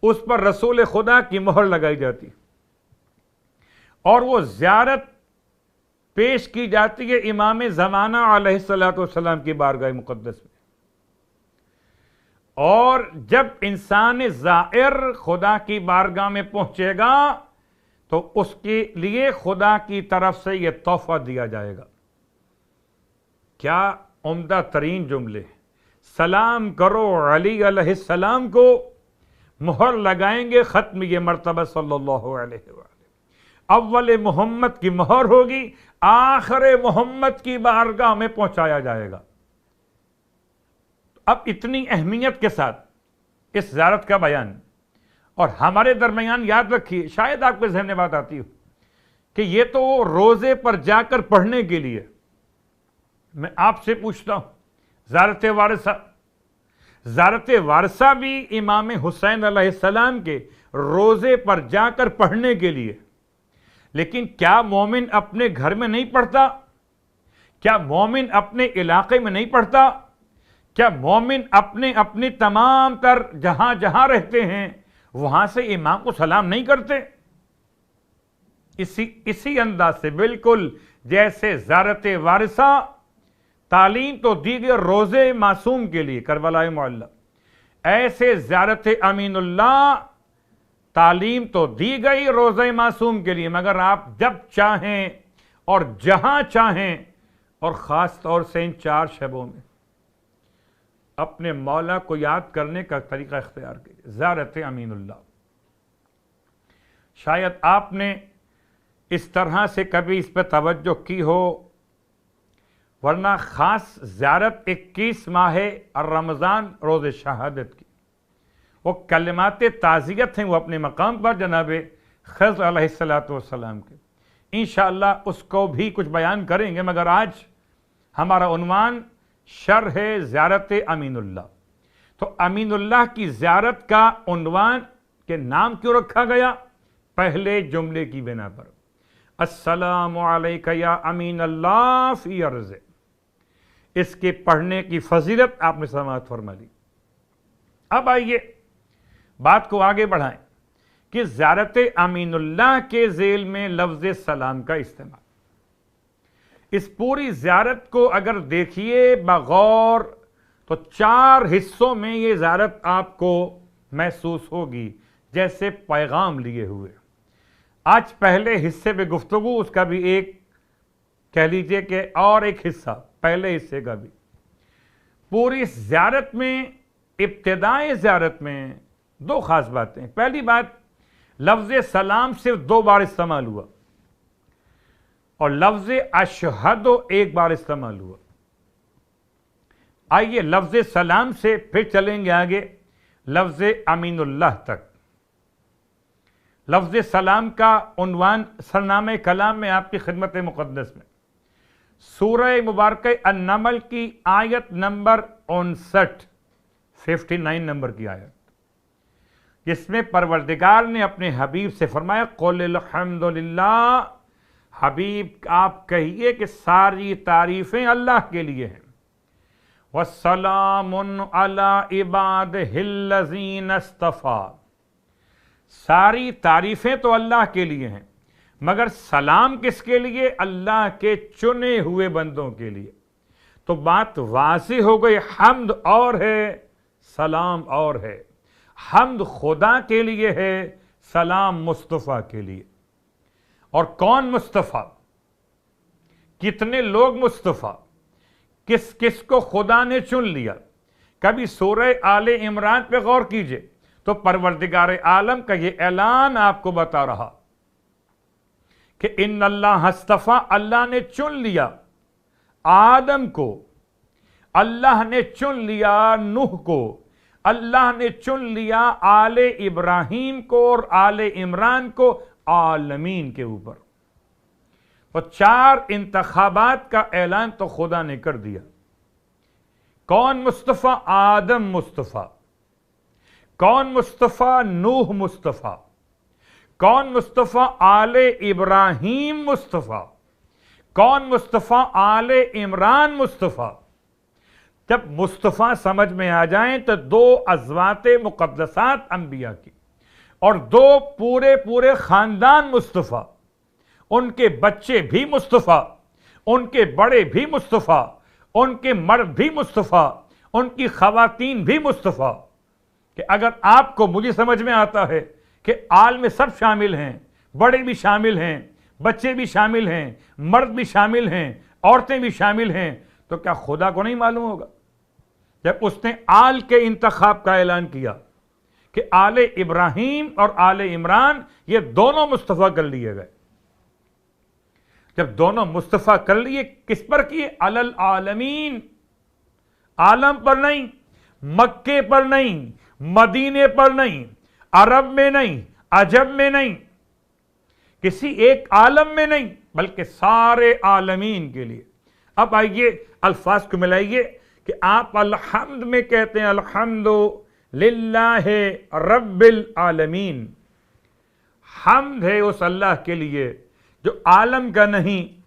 اس پر رسول خدا کی مہر لگائی جاتی، اور وہ زیارت پیش کی جاتی ہے امام زمانہ علیہ الصلوۃ والسلام کی بارگاہ مقدس میں. اور جب انسان زائر خدا کی بارگاہ میں پہنچے گا تو اس کے لیے خدا کی طرف سے یہ تحفہ دیا جائے گا. کیا عمدہ ترین جملے! سلام کرو علی علیہ السلام کو، مہر لگائیں گے ختم یہ مرتبہ صلی اللہ علیہ وآلہ. اول محمد کی مہر ہوگی، آخر محمد کی بارگاہ میں پہنچایا جائے گا. اب اتنی اہمیت کے ساتھ اس زیارت کا بیان، اور ہمارے درمیان یاد رکھیے، شاید آپ کے ذہن میں بات آتی ہو کہ یہ تو روزے پر جا کر پڑھنے کے لیے. میں آپ سے پوچھتا ہوں، زیارت وارثہ بھی امام حسین علیہ السلام کے روزے پر جا کر پڑھنے کے لیے، لیکن کیا مومن اپنے گھر میں نہیں پڑھتا؟ کیا مومن اپنے علاقے میں نہیں پڑھتا؟ کیا مومن اپنی تمام تر جہاں جہاں رہتے ہیں وہاں سے امام کو سلام نہیں کرتے؟ اسی انداز سے بالکل جیسے زیارت وارثہ تعلیم تو دی گئی روزے معصوم کے لیے کربلائے معلی، ایسے زیارت امین اللہ تعلیم تو دی گئی روزہ معصوم کے لیے، مگر آپ جب چاہیں اور جہاں چاہیں، اور خاص طور سے ان 4 شبوں میں اپنے مولا کو یاد کرنے کا طریقہ اختیار کیجیے. زیارت امین اللہ. شاید آپ نے اس طرح سے کبھی اس پہ توجہ کی ہو، ورنہ خاص زیارت 21 ماہ رمضان روز شہادت کی، وہ کلمات تعزیت ہیں، وہ اپنے مقام پر جناب خضر علیہ السلام کے. انشاءاللہ اس کو بھی کچھ بیان کریں گے، مگر آج ہمارا عنوان شرح زیارت امین اللہ. تو امین اللہ کی زیارت کا عنوان کے نام کیوں رکھا گیا؟ پہلے جملے کی بنا پر، السلام علیکہ یا امین اللہ فی ارضہ. اس کے پڑھنے کی فضیلت آپ نے سماعت فرما لی۔ اب آئیے بات کو آگے بڑھائیں کہ زیارت امین اللہ کے ذیل میں لفظ سلام کا استعمال، اس پوری زیارت کو اگر دیکھیے بغور تو 4 حصوں میں یہ زیارت آپ کو محسوس ہوگی جیسے پیغام لیے ہوئے۔ آج پہلے حصے پہ گفتگو، اس کا بھی ایک کہہ لیجئے کہ اور ایک حصہ پہلے حصے کا بھی۔ پوری زیارت میں، ابتدائی زیارت میں 2 خاص باتیں۔ پہلی بات، لفظ سلام صرف 2 بار استعمال ہوا اور لفظ اشہد 1 بار استعمال ہوا۔ آئیے لفظ سلام سے پھر چلیں گے آگے لفظ امین اللہ تک۔ لفظ سلام کا عنوان سرنامہ کلام میں آپ کی خدمت مقدس میں سورہ مبارکہ النمل کی آیت نمبر 59 نمبر کی آیت، جس میں پروردگار نے اپنے حبیب سے فرمایا قل الحمدللہ، حبیب آپ کہیے کہ ساری تعریفیں اللہ کے لیے ہیں، وَالسَّلَامٌ عَلَىٰ عِبَادِهِ الَّذِينَ اصْطَفَىٰ، ساری تعریفیں تو اللہ کے لیے ہیں مگر سلام کس کے لیے؟ اللہ کے چنے ہوئے بندوں کے لیے۔ تو بات واضح ہو گئی، حمد اور ہے، سلام اور ہے۔ حمد خدا کے لیے ہے، سلام مصطفیٰ کے لیے۔ اور کون مصطفیٰ؟ کتنے لوگ مصطفیٰ؟ کس کس کو خدا نے چن لیا؟ کبھی سورہ آل عمران پہ غور کیجئے تو پروردگار عالم کا یہ اعلان آپ کو بتا رہا کہ ان اللہ اصطفیٰ، اللہ نے چن لیا آدم کو، اللہ نے چن لیا نوح کو، اللہ نے چن لیا آل ابراہیم کو اور آل عمران کو عالمین کے اوپر۔ اور 4 انتخابات کا اعلان تو خدا نے کر دیا۔ کون مصطفیٰ؟ آدم مصطفیٰ۔ کون مصطفیٰ؟ نوح مصطفیٰ۔ کون مصطفیٰ؟ آل ابراہیم مصطفیٰ۔ کون مصطفیٰ؟ آل عمران مصطفیٰ۔ جب مصطفیٰ سمجھ میں آ جائیں تو 2 ازواج مقدسات انبیاء کی اور 2 پورے خاندان مصطفیٰ، ان کے بچے بھی مصطفیٰ، ان کے بڑے بھی مصطفیٰ، ان کے مرد بھی مصطفیٰ، ان کی خواتین بھی مصطفیٰ۔ کہ اگر آپ کو مجھے سمجھ میں آتا ہے کہ آل میں سب شامل ہیں، بڑے بھی شامل ہیں، بچے بھی شامل ہیں، مرد بھی شامل ہیں، عورتیں بھی شامل ہیں، تو کیا خدا کو نہیں معلوم ہوگا؟ جب اس نے آل کے انتخاب کا اعلان کیا کہ آل ابراہیم اور آل عمران یہ دونوں مصطفیٰ کر لیے گئے۔ جب دونوں مصطفیٰ کر لیے، کس پر کیے؟ علی العالمین، عالم پر نہیں، مکے پر نہیں، مدینے پر نہیں، عرب میں نہیں، عجم میں نہیں، کسی ایک عالم میں نہیں، بلکہ سارے عالمین کے لیے۔ اب آئیے الفاظ کو ملائیے کہ آپ الحمد میں کہتے ہیں الحمد للہ رب العالمین، حمد ہے اس اللہ کے لیے جو عالم کا نہیں،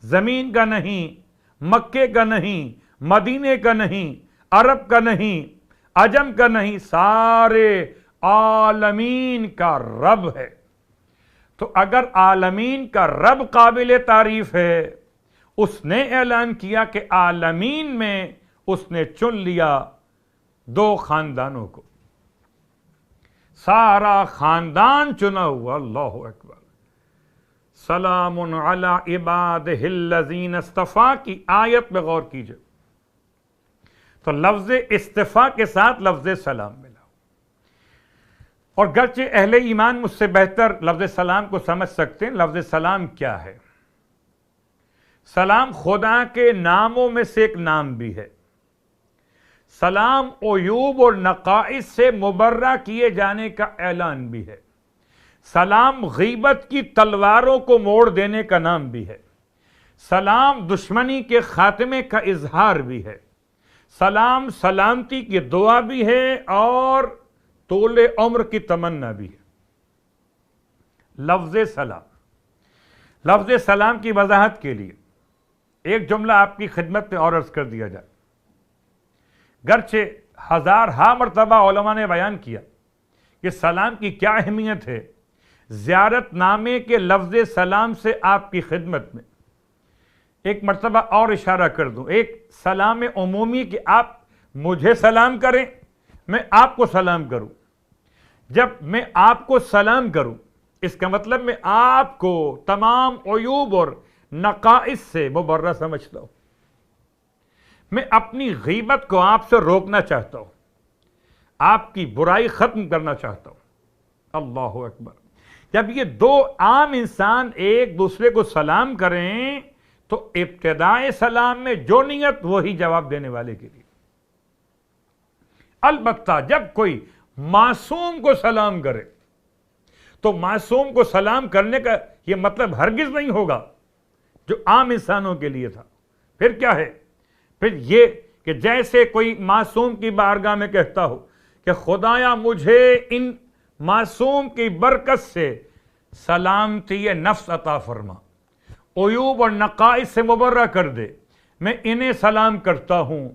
زمین کا نہیں، مکے کا نہیں، مدینے کا نہیں، عرب کا نہیں، عجم کا نہیں، سارے عالمین کا رب ہے۔ تو اگر عالمین کا رب قابل تعریف ہے، اس نے اعلان کیا کہ عالمین میں اس نے چن لیا 2 خاندانوں کو، سارا خاندان چنا ہوا۔ اللہ اکبر۔ سلام علی عبادہ الذین اصطفیٰ کی آیت میں غور کیجئے تو لفظ اصطفیٰ کے ساتھ لفظ سلام ملا۔ اور گرچہ اہل ایمان مجھ سے بہتر لفظ سلام کو سمجھ سکتے ہیں، لفظ سلام کیا ہے؟ سلام خدا کے ناموں میں سے ایک نام بھی ہے۔ سلام عیوب اور نقائص سے مبرہ کیے جانے کا اعلان بھی ہے۔ سلام غیبت کی تلواروں کو موڑ دینے کا نام بھی ہے۔ سلام دشمنی کے خاتمے کا اظہار بھی ہے۔ سلام سلامتی کی دعا بھی ہے اور طول عمر کی تمنا بھی ہے۔ لفظ سلام، لفظ سلام کی وضاحت کے لیے ایک جملہ آپ کی خدمت میں اور عرض کر دیا جائے، گرچہ ہزارہا مرتبہ علماء نے بیان کیا کہ سلام کی کیا اہمیت ہے، زیارت نامے کے لفظ سلام سے آپ کی خدمت میں ایک مرتبہ اور اشارہ کر دوں، ایک سلام عمومی کہ آپ مجھے سلام کریں، میں آپ کو سلام کروں۔ جب میں آپ کو سلام کروں اس کا مطلب میں آپ کو تمام عیوب اور نقائص سے مبرہ سمجھتا ہوں، میں اپنی غیبت کو آپ سے روکنا چاہتا ہوں، آپ کی برائی ختم کرنا چاہتا ہوں۔ اللہ اکبر۔ جب یہ دو عام انسان ایک دوسرے کو سلام کریں تو ابتدائے سلام میں جو نیت وہی جواب دینے والے کے لیے۔ البتہ جب کوئی معصوم کو سلام کرے تو معصوم کو سلام کرنے کا یہ مطلب ہرگز نہیں ہوگا جو عام انسانوں کے لیے تھا۔ پھر کیا ہے؟ پھر یہ کہ جیسے کوئی معصوم کی بارگاہ میں کہتا ہو کہ خدایا مجھے ان معصوم کی برکت سے سلامتی نفس عطا فرما، عیوب اور نقائص سے مبرہ کر دے، میں انہیں سلام کرتا ہوں،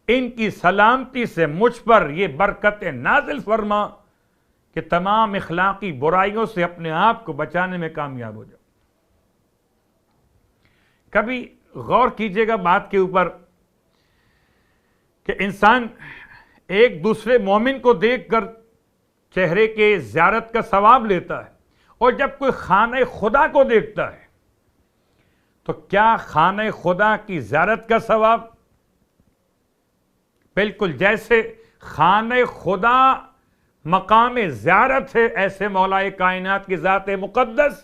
ان کی سلامتی سے مجھ پر یہ برکت نازل فرما کہ تمام اخلاقی برائیوں سے اپنے آپ کو بچانے میں کامیاب ہو جاؤ۔ کبھی غور کیجئے گا بات کے اوپر کہ انسان ایک دوسرے مومن کو دیکھ کر چہرے کے زیارت کا ثواب لیتا ہے، اور جب کوئی خانہ خدا کو دیکھتا ہے تو کیا خانہ خدا کی زیارت کا ثواب بالکل جیسے خانہ خدا مقام زیارت ہے، ایسے مولا کائنات کی ذات مقدس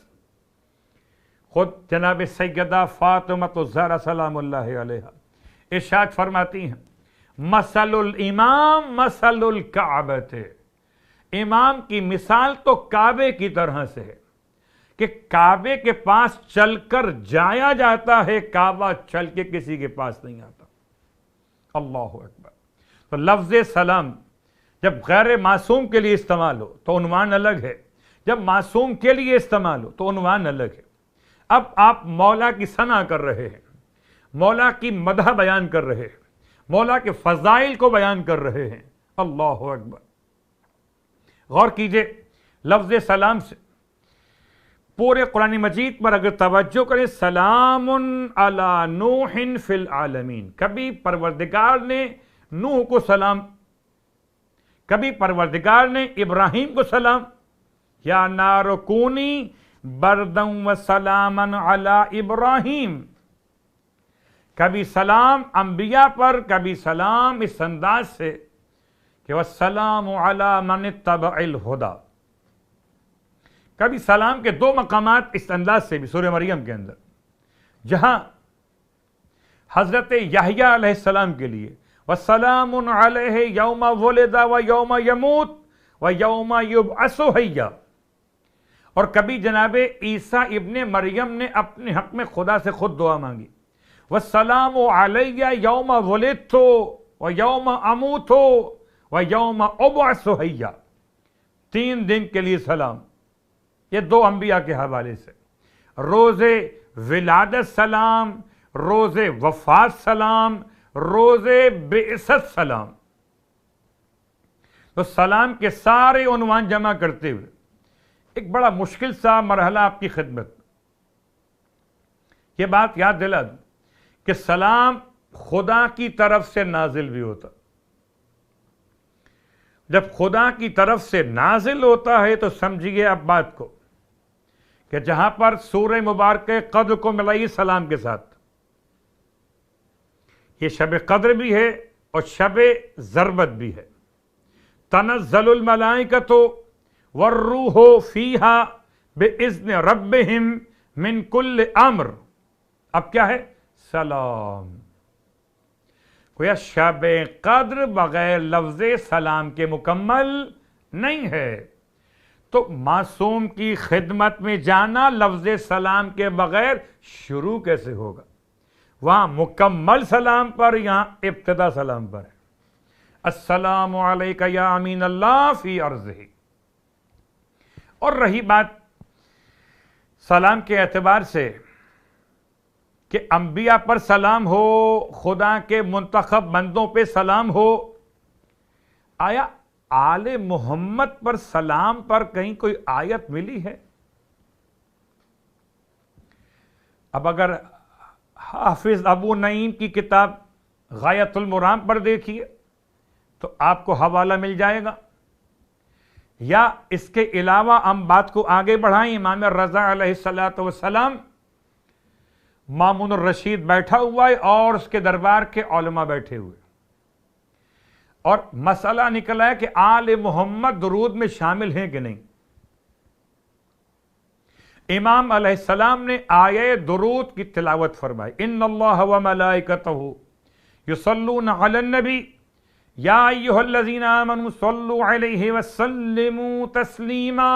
خود جناب سیدہ فاطمہ الزہرا سلام اللہ علیہا ارشاد فرماتی ہیں، مثل الامام مثل الکعبۃ، امام کی مثال تو کعبے کی طرح سے ہے کہ کعبے کے پاس چل کر جایا جاتا ہے، کعبہ چل کے کسی کے پاس نہیں آتا۔ اللہ اکبر۔ تو لفظ سلام جب غیر معصوم کے لیے استعمال ہو تو عنوان الگ ہے، جب معصوم کے لیے استعمال ہو تو عنوان الگ ہے۔ اب آپ مولا کی ثنا کر رہے ہیں، مولا کی مدح بیان کر رہے ہیں، مولا کے فضائل کو بیان کر رہے ہیں۔ اللہ اکبر۔ غور کیجئے لفظ سلام سے پورے قرآن مجید پر اگر توجہ کریں، سلام علی نوح فی العالمین، کبھی پروردگار نے نوح کو سلام، کبھی پروردگار نے ابراہیم کو سلام، یا نار کونی بردم و سلاما علی ابراہیم، کبھی سلام انبیاء پر، کبھی سلام اس انداز سے کہ والسلام علی من اتبع الہدی، کبھی سلام کے دو مقامات اس انداز سے بھی سورہ مریم کے اندر، جہاں حضرت یحییٰ علیہ السلام کے لیے وَسَلَامٌ عَلَيْهِ يَوْمَ وُلِدَ وَيَوْمَ يَمُوتُ وَيَوْمَ يُبْعَثُ حَيًّا، اور کبھی جناب عیسیٰ ابن مریم نے اپنے حق میں خدا سے خود دعا مانگی، وَالسَّلَامُ عَلَيَّ يَوْمَ وُلِدْتُ وَيَوْمَ أَمُوتُ وَيَوْمَ أُبْعَثُ حَيًّا، 3 دن کے لیے سلام، یہ دو انبیاء کے حوالے سے، روز ولادت سلام، روز وفات سلام، روز بعثت سلام۔ تو سلام کے سارے عنوان جمع کرتے ہوئے ایک بڑا مشکل سا مرحلہ آپ کی خدمت، یہ بات یاد دلا دوں کہ سلام خدا کی طرف سے نازل بھی ہوتا، جب خدا کی طرف سے نازل ہوتا ہے تو سمجھیے اب بات کو کہ جہاں پر سورہ مبارکہ قدر کو ملائی سلام کے ساتھ، یہ شب قدر بھی ہے اور شب ضربت بھی ہے، تنزل الملائکۃ والروح فیہا باذن ربہم من کل امر، اب کیا ہے؟ سلام۔ گویا شب قدر بغیر لفظ سلام کے مکمل نہیں ہے، تو معصوم کی خدمت میں جانا لفظ سلام کے بغیر شروع کیسے ہوگا؟ وہاں مکمل سلام پر، یہاں ابتدا سلام پر ہے، السلام علیک یا امین اللہ فی ارضہ۔ اور رہی بات سلام کے اعتبار سے کہ انبیاء پر سلام ہو، خدا کے منتخب بندوں پہ سلام ہو، آیا آل محمد پر سلام پر کہیں کوئی آیت ملی ہے؟ اب اگر حافظ ابو نعیم کی کتاب غایت المرام پر دیکھیے تو آپ کو حوالہ مل جائے گا، یا اس کے علاوہ ہم بات کو آگے بڑھائیں، امام رضا علیہ السلام مامون الرشید بیٹھا ہوا ہے اور اس کے دربار کے علماء بیٹھے ہوئے، اور مسئلہ نکلا ہے کہ آل محمد درود میں شامل ہیں کہ نہیں۔ امام علیہ السلام نے آیہ درود کی تلاوت فرمائی، ان اللہ و ملائکتہ یصلون علی النبی یا ایھا الذین آمنوا صلوا علیہ وسلموا تسلیما۔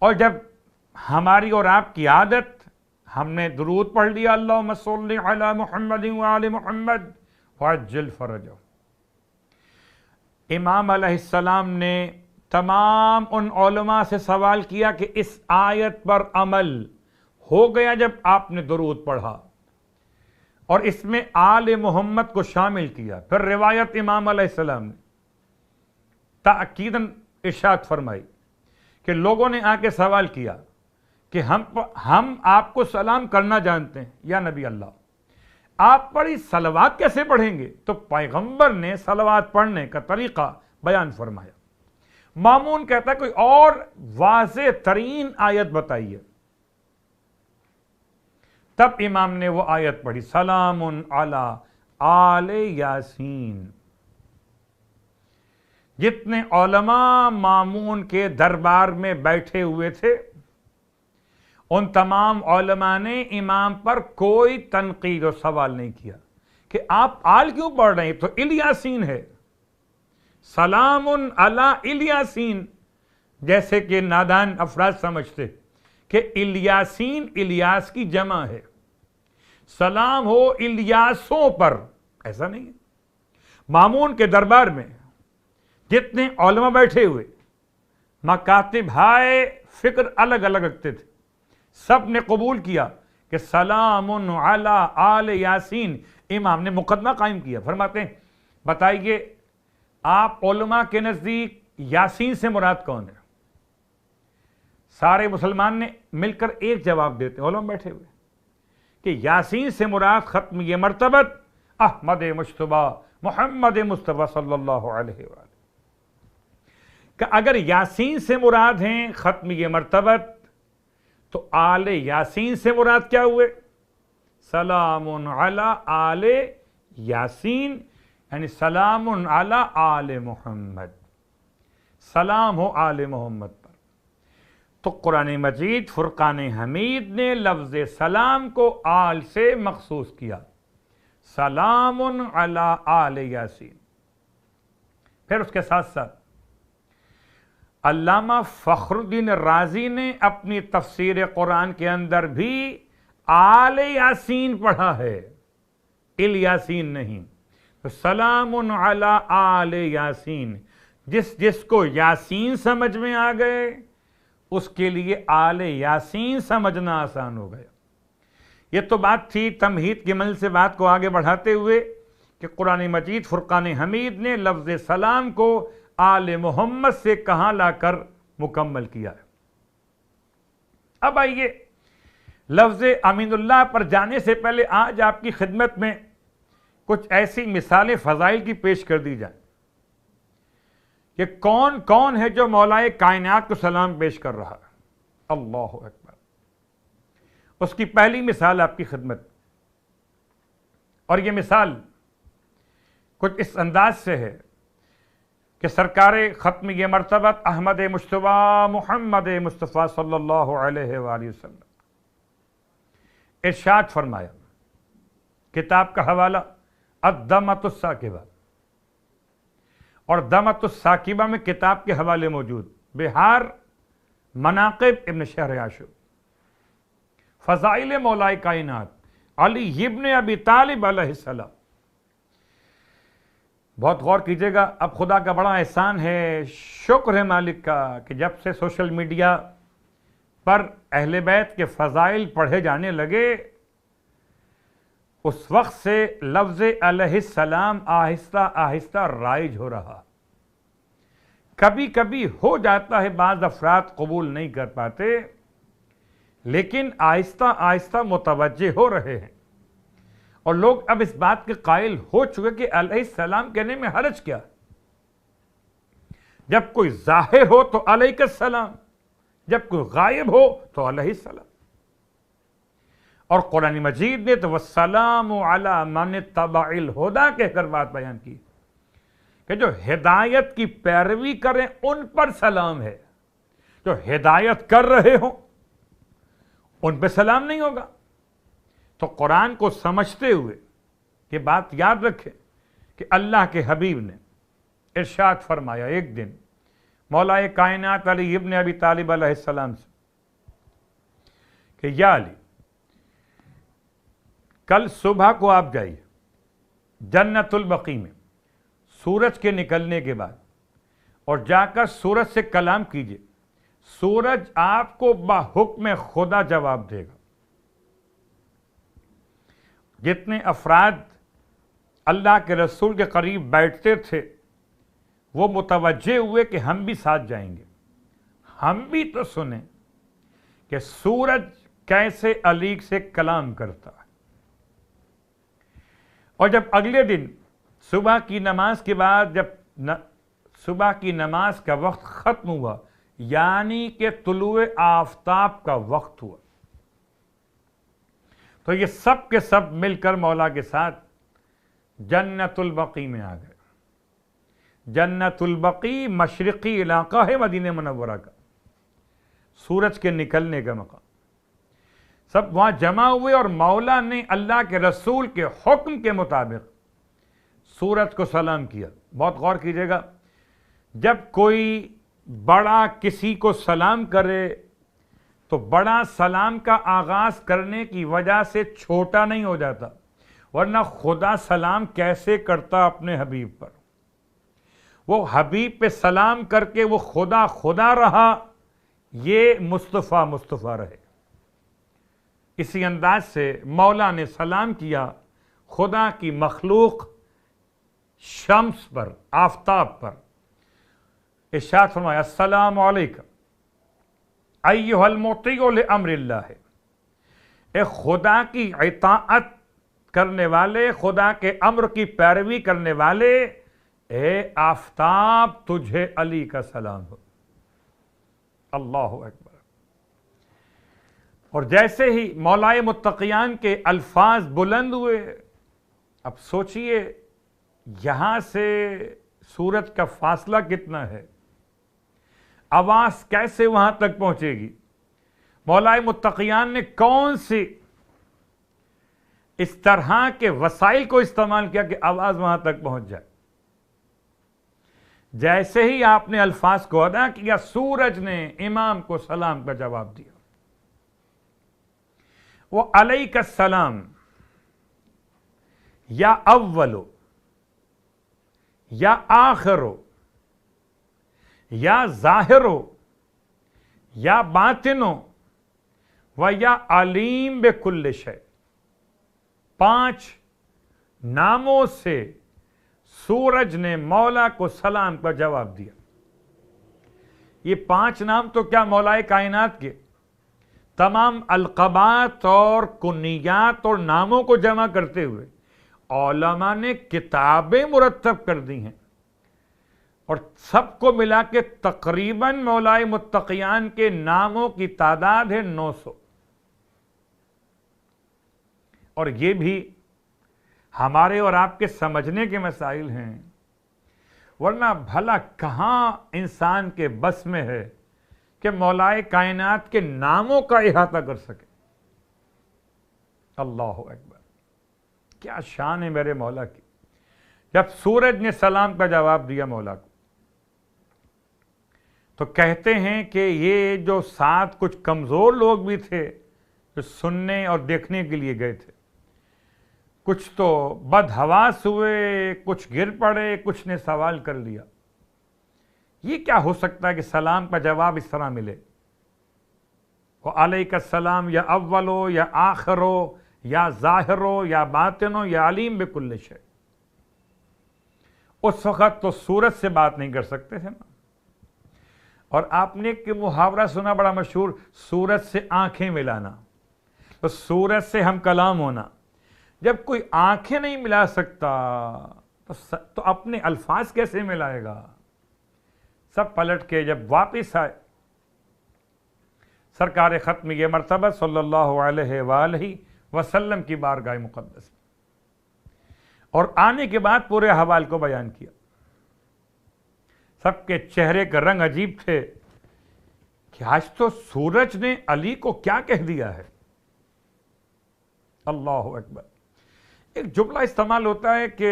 اور جب ہماری اور آپ کی عادت، ہم نے درود پڑھ لیا، اللہم صلی علی محمد وآل محمد وعجل فرجہ، امام علیہ السلام نے تمام ان علماء سے سوال کیا کہ اس آیت پر عمل ہو گیا جب آپ نے درود پڑھا اور اس میں آل محمد کو شامل کیا؟ پھر روایت امام علیہ السلام نے تاکیداً ارشاد فرمائی کہ لوگوں نے آ کے سوال کیا کہ ہم آپ کو سلام کرنا جانتے ہیں یا نبی اللہ، آپ پر ہی صلوات کیسے پڑھیں گے؟ تو پیغمبر نے صلوات پڑھنے کا طریقہ بیان فرمایا۔ مامون کہتا ہے کوئی اور واضح ترین آیت بتائیے، تب امام نے وہ آیت پڑھی، سلام علی آل یاسین۔ جتنے علماء مامون کے دربار میں بیٹھے ہوئے تھے ان تمام علماء نے امام پر کوئی تنقید و سوال نہیں کیا کہ آپ آل کیوں پڑھ رہے ہیں، تو الیاسین ہے، سلام علی الیاسین، جیسے کہ نادان افراد سمجھتے کہ الیاسین الیاس کی جمع ہے، سلام ہو الیاسوں پر، ایسا نہیں ہے۔ مامون کے دربار میں جتنے علماء بیٹھے ہوئے، مکاتب ہائے فکر الگ الگ رکھتے تھے، سب نے قبول کیا کہ سلام علی آل یاسین۔ امام نے مقدمہ قائم کیا، فرماتے ہیں بتائیے آپ علماء کے نزدیک یاسین سے مراد کون ہے؟ سارے مسلمان نے مل کر ایک جواب دیتے، علماء بیٹھے ہوئے، کہ یاسین سے مراد ختم یہ مرتبت احمد مجتبی محمد مصطفیٰ صلی اللہ علیہ وآلہ، کہ اگر یاسین سے مراد ہیں ختم یہ مرتبت تو آل یاسین سے مراد کیا ہوئے؟ سلام علی آل یاسین، یعنی سلام علی آل محمد، سلام ہو آل محمد پر۔ تو قرآن مجید فرقان حمید نے لفظ سلام کو آل سے مخصوص کیا، سلام علی آل یاسین۔ پھر اس کے ساتھ ساتھ علامہ فخر الدین رازی نے اپنی تفسیر قرآن کے اندر بھی آل یاسین پڑھا ہے، الیاسین نہیں۔ تو سلام علی آل یاسین، جس کو یاسین سمجھ میں آ گئے اس کے لیے آل یاسین سمجھنا آسان ہو گیا۔ یہ تو بات تھی تمہید کی منزل سے بات کو آگے بڑھاتے ہوئے کہ قرآن مجید فرقان حمید نے لفظ سلام کو آل محمد سے کہاں لا کر مکمل کیا ہے۔ اب آئیے لفظ امین اللہ پر جانے سے پہلے آج آپ کی خدمت میں کچھ ایسی مثالیں فضائل کی پیش کر دی جائیں کہ کون کون ہے جو مولائے کائنات کو سلام پیش کر رہا ہے۔ اللہ اکبر۔ اس کی پہلی مثال آپ کی خدمت، اور یہ مثال کچھ اس انداز سے ہے کہ سرکار ختم یہ مرتبت احمد مجتبی محمد مصطفیٰ صلی اللہ علیہ وآلہ وسلم ارشاد فرمایا، کتاب کا حوالہ الدمۃ الثاقبہ، اور دمۃ الثاقبہ میں کتاب کے حوالے موجود، بہار مناقب ابن شہر عاشور، فضائل مولائے کائنات علی ابن ابی طالب علیہ السلام۔ بہت غور کیجئے گا، اب خدا کا بڑا احسان ہے، شکر ہے مالک کا کہ جب سے سوشل میڈیا پر اہل بیت کے فضائل پڑھے جانے لگے، اس وقت سے لفظ علیہ السلام آہستہ آہستہ رائج ہو رہا۔ کبھی کبھی ہو جاتا ہے بعض افراد قبول نہیں کر پاتے، لیکن آہستہ آہستہ متوجہ ہو رہے ہیں، اور لوگ اب اس بات کے قائل ہو چکے کہ علیہ السلام کہنے میں حرج کیا؟ جب کوئی ظاہر ہو تو علیہ السلام، جب کوئی غائب ہو تو علیہ السلام۔ اور قرآن مجید نے تو والسلام علی من اتبع الہدی کہہ کر بات بیان کی کہ جو ہدایت کی پیروی کریں ان پر سلام ہے، جو ہدایت کر رہے ہوں ان پہ سلام نہیں ہوگا۔ تو قرآن کو سمجھتے ہوئے یہ بات یاد رکھیں کہ اللہ کے حبیب نے ارشاد فرمایا ایک دن مولا کائنات علی ابن ابی طالب علیہ السلام سے کہ یا علی، کل صبح کو آپ جائیے جنت البقیع میں سورج کے نکلنے کے بعد، اور جا کر سورج سے کلام کیجئے، سورج آپ کو بحکم خدا جواب دے گا۔ جتنے افراد اللہ کے رسول کے قریب بیٹھتے تھے وہ متوجہ ہوئے کہ ہم بھی ساتھ جائیں گے، ہم بھی تو سنیں کہ سورج کیسے علی سے کلام کرتا ہے۔ اور جب اگلے دن صبح کی نماز کے بعد جب صبح کی نماز کا وقت ختم ہوا، یعنی کہ طلوع آفتاب کا وقت ہوا، تو یہ سب کے سب مل کر مولا کے ساتھ جنت البقیع میں آ گئے۔ جنت البقیع مشرقی علاقہ ہے مدینہ منورہ کا، سورج کے نکلنے کا مقام۔ سب وہاں جمع ہوئے اور مولا نے اللہ کے رسول کے حکم کے مطابق سورج کو سلام کیا۔ بہت غور کیجئے گا، جب کوئی بڑا کسی کو سلام کرے تو بڑا سلام کا آغاز کرنے کی وجہ سے چھوٹا نہیں ہو جاتا، ورنہ خدا سلام کیسے کرتا اپنے حبیب پر؟ وہ حبیب پہ سلام کر کے وہ خدا خدا رہا، یہ مصطفیٰ مصطفیٰ رہے۔ اسی انداز سے مولا نے سلام کیا خدا کی مخلوق شمس پر، آفتاب پر۔ ارشاد فرمایا السلام علیکم ایھا المطیع لامر اللہ، اے خدا کی اطاعت کرنے والے، خدا کے امر کی پیروی کرنے والے، اے آفتاب تجھے علی کا سلام ہو۔ اللہ اکبر۔ اور جیسے ہی مولائے متقیان کے الفاظ بلند ہوئے، اب سوچئے یہاں سے سورج کا فاصلہ کتنا ہے، آواز کیسے وہاں تک پہنچے گی؟ مولائے متقیان نے کون سی اس طرح کے وسائل کو استعمال کیا کہ آواز وہاں تک پہنچ جائے؟ جیسے ہی آپ نے الفاظ کو ادا کیا، سورج نے امام کو سلام کا جواب دیا۔ وہ علیک السلام یا اولو یا آخرو یا ظاہرو یا باطنو و یا علیم بکل شیء، 5 ناموں سے سورج نے مولا کو سلام کا جواب دیا۔ یہ 5 نام تو کیا مولا کائنات کے تمام القابات اور کنیات اور ناموں کو جمع کرتے ہوئے علماء نے کتابیں مرتب کر دی ہیں، اور سب کو ملا کے تقریباً مولائے متقیان کے ناموں کی تعداد ہے 900۔ اور یہ بھی ہمارے اور آپ کے سمجھنے کے مسائل ہیں، ورنہ بھلا کہاں انسان کے بس میں ہے کہ مولائے کائنات کے ناموں کا احاطہ کر سکے۔ اللہ اکبر، کیا شان ہے میرے مولا کی۔ جب سورج نے سلام کا جواب دیا مولا کو، تو کہتے ہیں کہ یہ جو ساتھ کچھ کمزور لوگ بھی تھے جو سننے اور دیکھنے کے لیے گئے تھے، کچھ تو بدحواس ہوئے، کچھ گر پڑے، کچھ نے سوال کر لیا یہ کیا ہو سکتا ہے کہ سلام کا جواب اس طرح ملے؟ علیک السلام یا اول ہو یا آخر ہو یا ظاہر ہو یا باطن ہو یا علیم بکل شے. اس وقت تو سورج سے بات نہیں کر سکتے تھے نا. اور آپ نے ایک محاورہ سنا بڑا مشہور، سورج سے آنکھیں ملانا. تو سورج سے ہم کلام ہونا. جب کوئی آنکھیں نہیں ملا سکتا تو اپنے الفاظ کیسے ملائے گا؟ سب پلٹ کے جب واپس آئے سرکار ختم یہ مرتبہ صلی اللہ علیہ وآلہ وسلم کی بارگاہ مقدس میں، اور آنے کے بعد پورے احوال کو بیان کیا. سب کے چہرے کا رنگ عجیب تھے کہ آج تو سورج نے علی کو کیا کہہ دیا ہے. اللہ اکبر. ایک جملہ استعمال ہوتا ہے کہ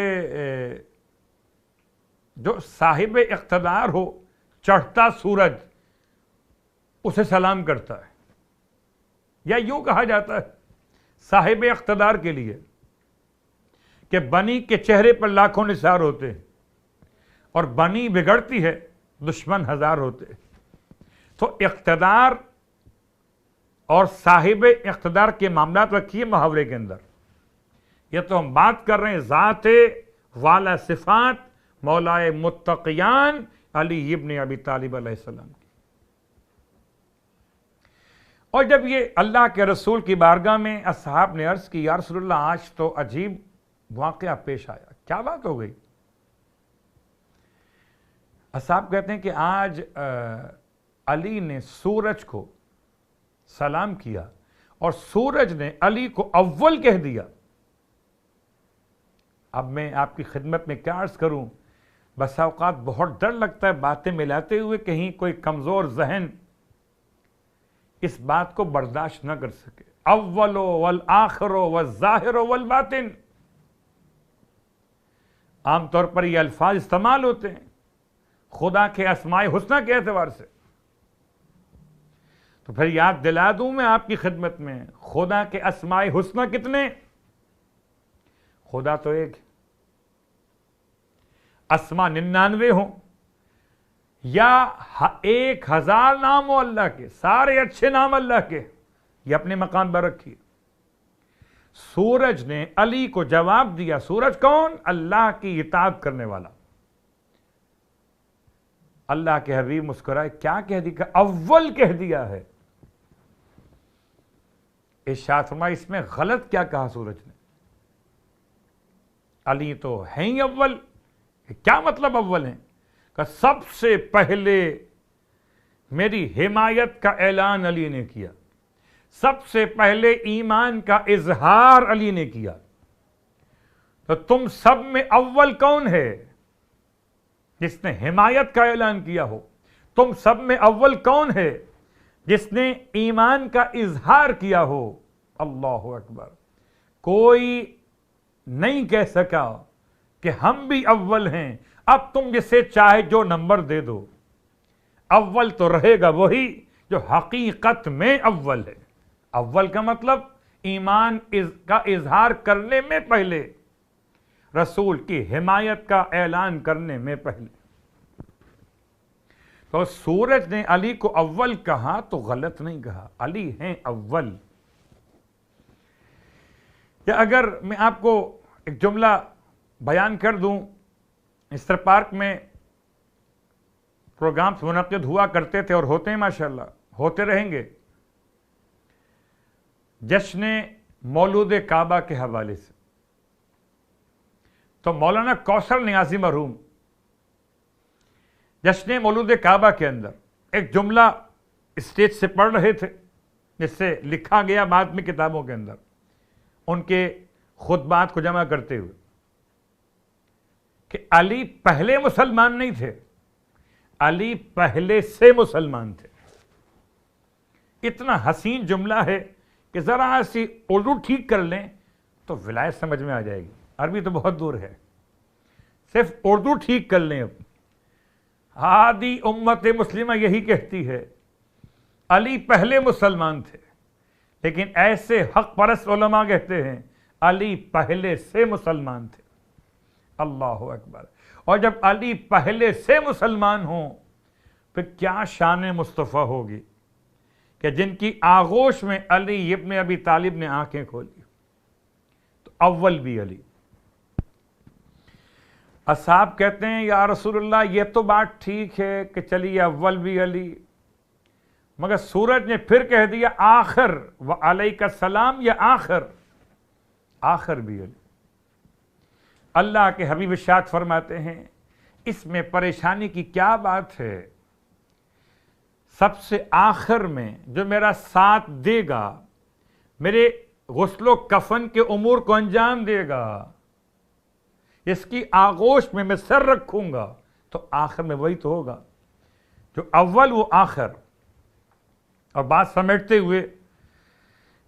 جو صاحب اقتدار ہو چڑھتا سورج اسے سلام کرتا ہے، یا یوں کہا جاتا ہے صاحب اقتدار کے لیے کہ بنی کے چہرے پر لاکھوں نثار ہوتے ہیں اور بنی بگڑتی ہے دشمن ہزار ہوتے ہیں. تو اقتدار اور صاحب اقتدار کے معاملات رکھیے محاورے کے اندر. یہ تو ہم بات کر رہے ہیں ذات والا صفات مولائے متقیان علی ابن ابی طالب علیہ السلام کی. اور جب یہ اللہ کے رسول کی بارگاہ میں اصحاب نے عرض کی یا رسول اللہ آج تو عجیب واقعہ پیش آیا، کیا بات ہو گئی؟ اصحاب کہتے ہیں کہ آج علی نے سورج کو سلام کیا اور سورج نے علی کو اول کہہ دیا. اب میں آپ کی خدمت میں کیا عرض کروں، بس اوقات بہت ڈر لگتا ہے باتیں ملاتے ہوئے کہیں کوئی کمزور ذہن اس بات کو برداشت نہ کر سکے. اول والآخر والظاہر والباطن، عام طور پر یہ الفاظ استعمال ہوتے ہیں خدا کے اسماء حسنہ کے اعتبار سے. تو پھر یاد دلا دوں میں آپ کی خدمت میں، خدا کے اسماء حسنہ کتنے؟ خدا تو ایک، اسماء 99 ہوں یا 1000 نام ہو اللہ کے، سارے اچھے نام اللہ کے، یہ اپنے مقام پر رکھیے. سورج نے علی کو جواب دیا. سورج کون؟ اللہ کی اطاعت کرنے والا. اللہ کے حبیب مسکرائے، کیا کہہ دیا؟ اول کہہ دیا ہے. ارشاد فرمایا اس میں غلط کیا کہا سورج نے؟ علی تو ہیں ہی اول. کیا مطلب اول ہیں؟ کہ سب سے پہلے میری حمایت کا اعلان علی نے کیا، سب سے پہلے ایمان کا اظہار علی نے کیا. تو تم سب میں اول کون ہے جس نے حمایت کا اعلان کیا ہو؟ تم سب میں اول کون ہے جس نے ایمان کا اظہار کیا ہو؟ اللہ اکبر. کوئی نہیں کہہ سکا کہ ہم بھی اول ہیں. اب تم جسے چاہے جو نمبر دے دو، اول تو رہے گا وہی جو حقیقت میں اول ہے. اول کا مطلب ایمان کا اظہار کرنے میں پہلے، رسول کی حمایت کا اعلان کرنے میں پہلے. تو سورج نے علی کو اول کہا تو غلط نہیں کہا، علی ہیں اول. یا اگر میں آپ کو ایک جملہ بیان کر دوں، اسٹر پارک میں پروگرامز منعقد ہوا کرتے تھے اور ہوتے ہیں ماشاءاللہ، ہوتے رہیں گے. جشن مولود کعبہ کے حوالے سے تو مولانا کوثر نیازی مرحوم جشن مولود کعبہ کے اندر ایک جملہ اسٹیج سے پڑھ رہے تھے جس سے لکھا گیا بعد میں کتابوں کے اندر ان کے خطبات کو جمع کرتے ہوئے کہ علی پہلے مسلمان نہیں تھے، علی پہلے سے مسلمان تھے. اتنا حسین جملہ ہے کہ ذرا سی اردو ٹھیک کر لیں تو ولایت سمجھ میں آ جائے گی. عربی تو بہت دور ہے، صرف اردو ٹھیک کر لیں. اب آدھی امت مسلمہ یہی کہتی ہے علی پہلے مسلمان تھے، لیکن ایسے حق پرست علماء کہتے ہیں علی پہلے سے مسلمان تھے. اللہ اکبر. اور جب علی پہلے سے مسلمان ہوں پھر کیا شان مصطفیٰ ہوگی کہ جن کی آغوش میں علی ابن ابی طالب نے آنکھیں کھولی، تو اول بھی علی۔ اصحاب کہتے ہیں یا رسول اللہ یہ تو بات ٹھیک ہے کہ چلیے اول بھی علی، مگر سورج نے پھر کہہ دیا آخر وعلیک السلام، یا آخر بھی علی۔ اللہ کے حبیب ارشاد فرماتے ہیں اس میں پریشانی کی کیا بات ہے؟ سب سے آخر میں جو میرا ساتھ دے گا، میرے غسل و کفن کے امور کو انجام دے گا، اس کی آغوش میں سر رکھوں گا، تو آخر میں وہی تو ہوگا جو اول وہ آخر۔ اور بات سمیٹتے ہوئے،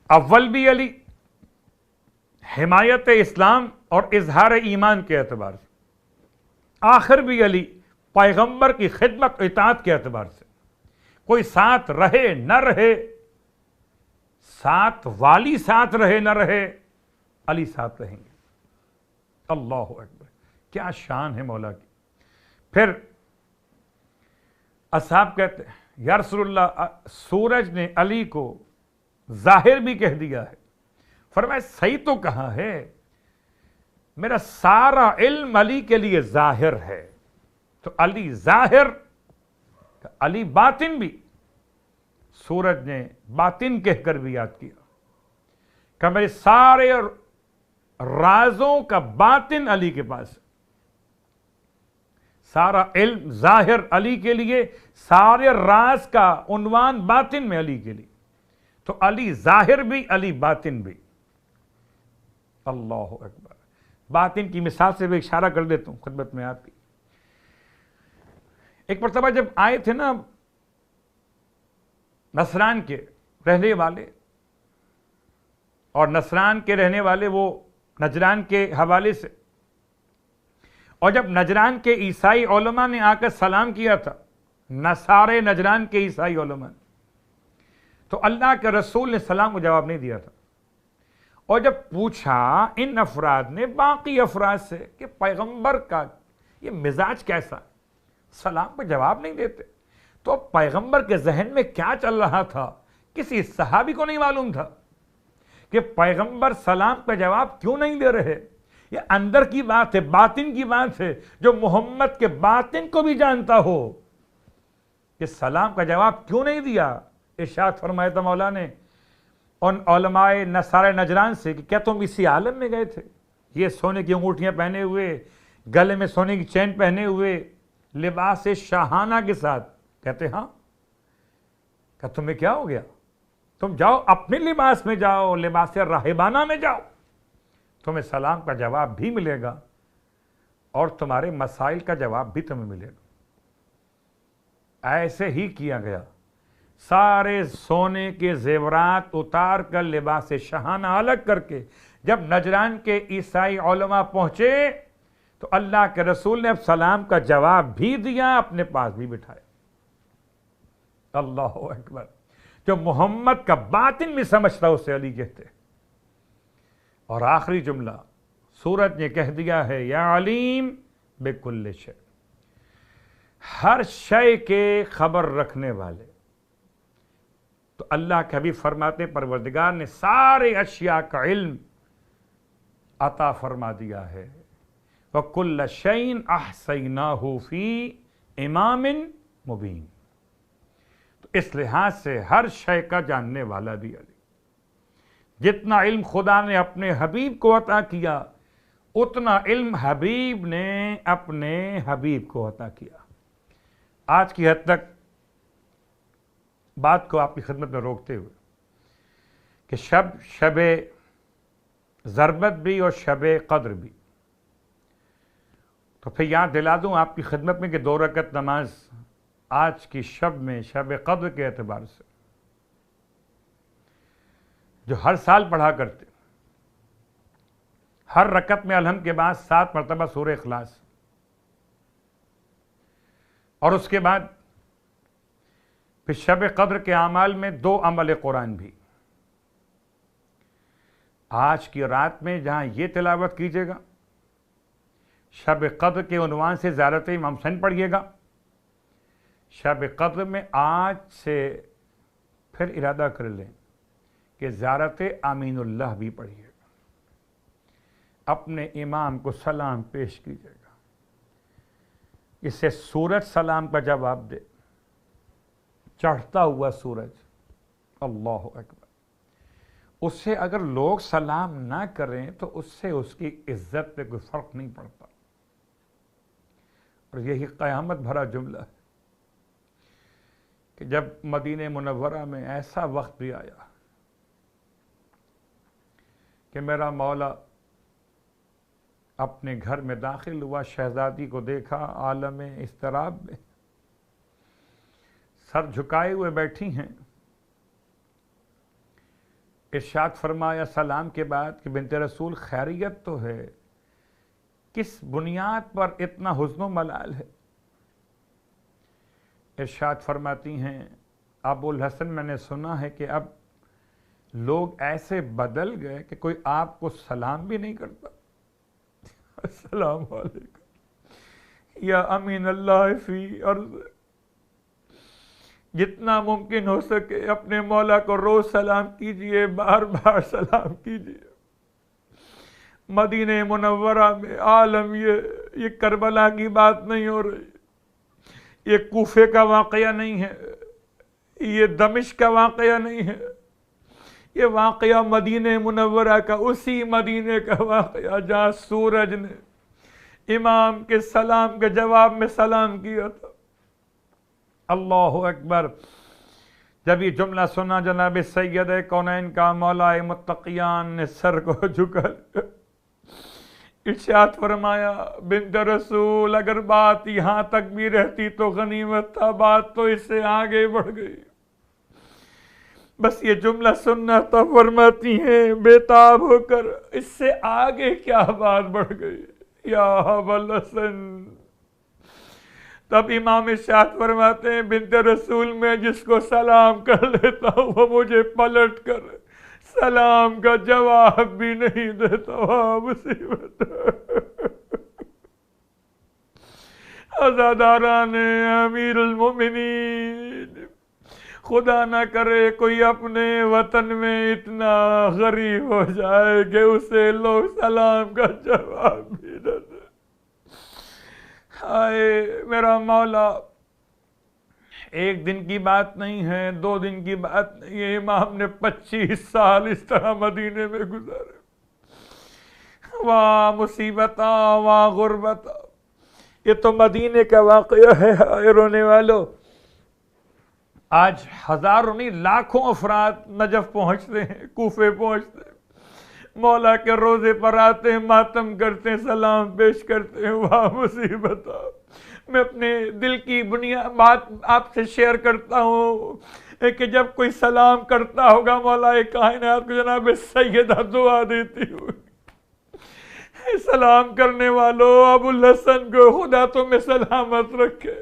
اول بھی علی حمایت اسلام اور اظہار ایمان کے اعتبار سے، آخر بھی علی پیغمبر کی خدمت و اطاعت کے اعتبار سے۔ کوئی ساتھ رہے نہ رہے، ساتھ والی ساتھ رہے نہ رہے، علی ساتھ رہیں گے۔ اللہ اکبر، کیا شان ہے مولا کی۔ پھر اصحاب کہتے ہیں یا رسول اللہ سورج نے علی کو ظاہر بھی کہہ دیا ہے۔ فرمایا صحیح تو کہا ہے، میرا سارا علم علی کے لیے ظاہر ہے، تو علی ظاہر، علی باطن بھی۔ سورج نے باطن کہہ کر بھی یاد کیا کہ میرے سارے رازوں کا باطن علی کے پاس ہے۔ سارا علم ظاہر علی کے لیے، سارے راز کا عنوان باطن میں علی کے لیے، تو علی ظاہر بھی علی باطن بھی۔ اللہ اکبر۔ باطن کی مثال سے بھی اشارہ کر دیتا ہوں خدمت میں آپ کی۔ ایک مرتبہ جب آئے تھے نا نصران کے رہنے والے، اور نصران کے رہنے والے وہ نجران کے حوالے سے، اور جب نجران کے عیسائی علماء نے آ کر سلام کیا تھا، نصارے نجران کے عیسائی علماء نے، تو اللہ کے رسول نے سلام کو جواب نہیں دیا تھا۔ اور جب پوچھا ان افراد نے باقی افراد سے کہ پیغمبر کا یہ مزاج کیسا، سلام کو جواب نہیں دیتے، تو پیغمبر کے ذہن میں کیا چل رہا تھا کسی صحابی کو نہیں معلوم تھا کہ پیغمبر سلام کا جواب کیوں نہیں دے رہے۔ یہ اندر کی بات ہے، باطن کی بات ہے، جو محمد کے باطن کو بھی جانتا ہو کہ سلام کا جواب کیوں نہیں دیا۔ ارشاد فرمایا تھا مولا نے ان علماء نصارى نجران سے کہ کیا تم اسی عالم میں گئے تھے، یہ سونے کی انگوٹھیاں پہنے ہوئے، گلے میں سونے کی چین پہنے ہوئے، لباس شاہانہ کے ساتھ؟ کہتے ہاں۔ کہ تمہیں کیا ہو گیا؟ تم جاؤ اپنے لباس میں جاؤ، لباس راہبانہ میں جاؤ، تمہیں سلام کا جواب بھی ملے گا اور تمہارے مسائل کا جواب بھی تمہیں ملے گا۔ ایسے ہی کیا گیا، سارے سونے کے زیورات اتار کر لباس شاہانہ الگ کر کے جب نجران کے عیسائی علماء پہنچے تو اللہ کے رسول نے اب سلام کا جواب بھی دیا، اپنے پاس بھی بٹھایا۔ اللہ اکبر۔ جو محمد کا باطن بھی سمجھتا اسے علی کہتے۔ اور آخری جملہ سورج نے کہہ دیا ہے یا علیم بکل شے، ہر شے کے خبر رکھنے والے۔ تو اللہ کے حبیب فرماتے پروردگار نے سارے اشیاء کا علم عطا فرما دیا ہے۔ وَكُلَّ شَيْءٍ أَحْصَيْنَاهُ فِي إِمَامٍ مُبِينٍ۔ تو اس لحاظ سے ہر شے کا جاننے والا بھی علی۔ جتنا علم خدا نے اپنے حبیب کو عطا کیا، اتنا علم حبیب نے اپنے حبیب کو عطا کیا۔ آج کی حد تک بات کو آپ کی خدمت میں روکتے ہوئے کہ شب ضربت بھی اور شب قدر بھی، تو پھر یاد دلا دوں آپ کی خدمت میں کہ 2 رکعت نماز آج کی شب میں شب قدر کے اعتبار سے جو ہر سال پڑھا کرتے، ہر رکعت میں الحمد کے بعد 7 مرتبہ سورہ اخلاص، اور اس کے بعد پھر شب قدر کے اعمال میں 2 عمل قرآن بھی۔ آج کی رات میں جہاں یہ تلاوت کیجیے گا، شب قدر کے عنوان سے زیارت امام حسین پڑھیے گا۔ شب قدر میں آج سے پھر ارادہ کر لیں کہ زیارت امین اللہ بھی پڑھیے گا، اپنے امام کو سلام پیش کیجیے گا، اس سے سورج سلام کا جواب دے، چڑھتا ہوا سورج، اللہ اکبر، اس سے اگر لوگ سلام نہ کریں تو اس سے اس کی عزت پہ کوئی فرق نہیں پڑتا، اور یہی قیامت بھرا جملہ ہے کہ جب مدینہ منورہ میں ایسا وقت بھی آیا کہ میرا مولا اپنے گھر میں داخل ہوا، شہزادی کو دیکھا عالم اضطراب میں سر جھکائے ہوئے بیٹھی ہیں، ارشاد فرمایا سلام کے بعد کہ بنت رسول خیریت تو ہے، کس بنیاد پر اتنا حزن و ملال ہے؟ ارشاد فرماتی ہیں ابو الحسن میں نے سنا ہے کہ اب لوگ ایسے بدل گئے کہ کوئی آپ کو سلام بھی نہیں کرتا۔ السلام علیکم یا امین اللہ فی ارض، جتنا ممکن ہو سکے اپنے مولا کو روز سلام کیجئے، بار بار سلام کیجئے۔ مدینہ منورہ میں عالم یہ کربلا کی بات نہیں ہو رہی، یہ کوفے کا واقعہ نہیں ہے، یہ دمشق کا واقعہ نہیں ہے، یہ واقعہ مدینہ منورہ کا، اسی مدینہ کا واقعہ جہاں سورج نے امام کے سلام کے جواب میں سلام کیا تھا۔ اللہ اکبر۔ جب یہ جملہ سنا جناب سید کونین کا مولا متقیان نے سر کو جھکا ارشاد فرمایا بنت رسول اگر بات یہاں تک بھی رہتی تو غنیمت تھا، بات تو اس سے آگے بڑھ گئی۔ بس یہ جملہ سننا تو فرماتی ہیں بےتاب ہو کر اس سے آگے کیا بات بڑھ گئی یا ابا الحسن۔ تب امام ارشاد فرماتے ہیں بنت رسول میں جس کو سلام کر لیتا ہوں وہ مجھے پلٹ کر سلام کا جواب بھی نہیں دیتا، وہاں مصیبت۔ عزاداران امیر المومنین، خدا نہ کرے کوئی اپنے وطن میں اتنا غریب ہو جائے کہ اسے لوگ سلام کا جواب بھی نہ دیں۔ ہائے میرا مولا، ایک دن کی بات نہیں ہے، 2 دن کی بات نہیں ہے، امام نے 25 سال اس طرح مدینے میں گزارے۔ واہ مصیبتاں، واہ غربتاں، یہ تو مدینے کا واقعہ ہے۔ ہائے رونے والوں، آج ہزاروں نہیں لاکھوں افراد نجف پہنچتے ہیں، کوفے پہنچتے ہیں، مولا کے روزے پر آتے ہیں، ماتم کرتے ہیں، سلام پیش کرتے ہیں۔ واہ مصیبت۔ میں اپنے دل کی بات آپ سے شیئر کرتا ہوں کہ جب کوئی سلام کرتا ہوگا مولا کائنات کو جناب سیدہ دعا دیتی ہوگی سلام کرنے والوں ابو الحسن کو خدا تمہیں سلامت رکھے۔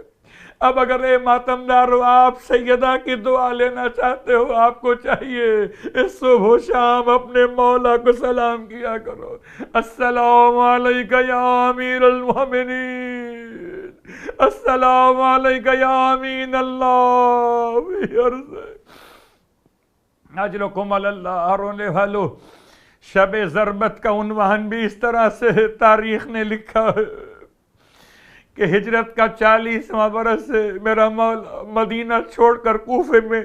اب اگر اے ماتمدار ہو آپ سیدہ کی دعا لینا چاہتے ہو، آپ کو چاہیے اس صبح و شام اپنے مولا کو سلام کیا کرو۔ السلام علیکہ یا امیر المومنین، السلام علیکہ یا امین اللہ فی ارض۔ اجرکم اللہ۔ رونے والو، شب ضربت کا عنوان بھی اس طرح سے تاریخ نے لکھا ہے کہ ہجرت کا 40واں برس سے میرا مولا مدینہ چھوڑ کر کوفے میں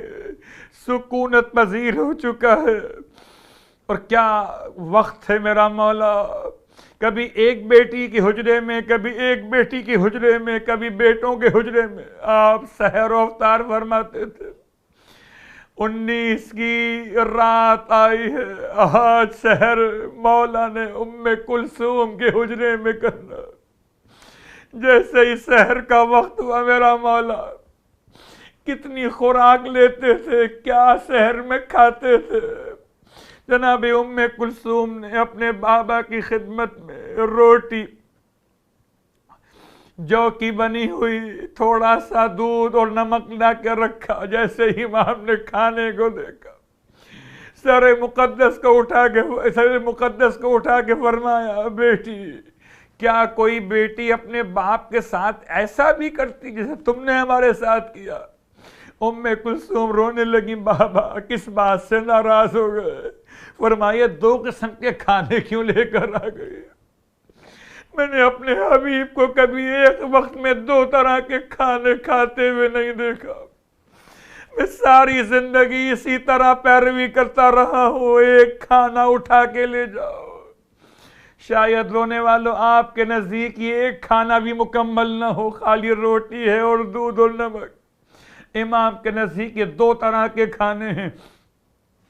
سکونت پذیر ہو چکا ہے، اور کیا وقت ہے میرا مولا۔ کبھی ایک بیٹی کے حجرے میں، کبھی ایک بیٹی کے حجرے میں، کبھی بیٹوں کے حجرے میں آپ سحر و افطار فرماتے تھے۔ 19 کی رات آئی ہے، آج سحر مولا نے ام کلثوم کے حجرے میں کرنا۔ جیسے ہی سحر کا وقت ہوا میرا مولا کتنی خوراک لیتے تھے، کیا سحر میں کھاتے تھے۔ جناب ام کلثوم نے اپنے بابا کی خدمت میں روٹی جو کی بنی ہوئی، تھوڑا سا دودھ اور نمک لا کے رکھا۔ جیسے ہی امام نے کھانے کو دیکھا سر مقدس کو اٹھا کے فرمایا بیٹی، کیا کوئی بیٹی اپنے باپ کے ساتھ ایسا بھی کرتی جیسے تم نے ہمارے ساتھ کیا؟ ام کلثوم رونے لگی، بابا کس بات سے ناراض ہو گئے؟ فرمایا 2 قسم کے کھانے کیوں لے کر آ گئے؟ میں نے اپنے حبیب کو کبھی ایک وقت میں 2 طرح کے کھانے کھاتے ہوئے نہیں دیکھا، میں ساری زندگی اسی طرح پیروی کرتا رہا ہوں، ایک کھانا اٹھا کے لے جاؤ۔ شاید رونے والوں آپ کے نزدیک یہ ایک کھانا بھی مکمل نہ ہو، خالی روٹی ہے اور دودھ اور نمک۔ امام کے نزدیک یہ 2 طرح کے کھانے ہیں۔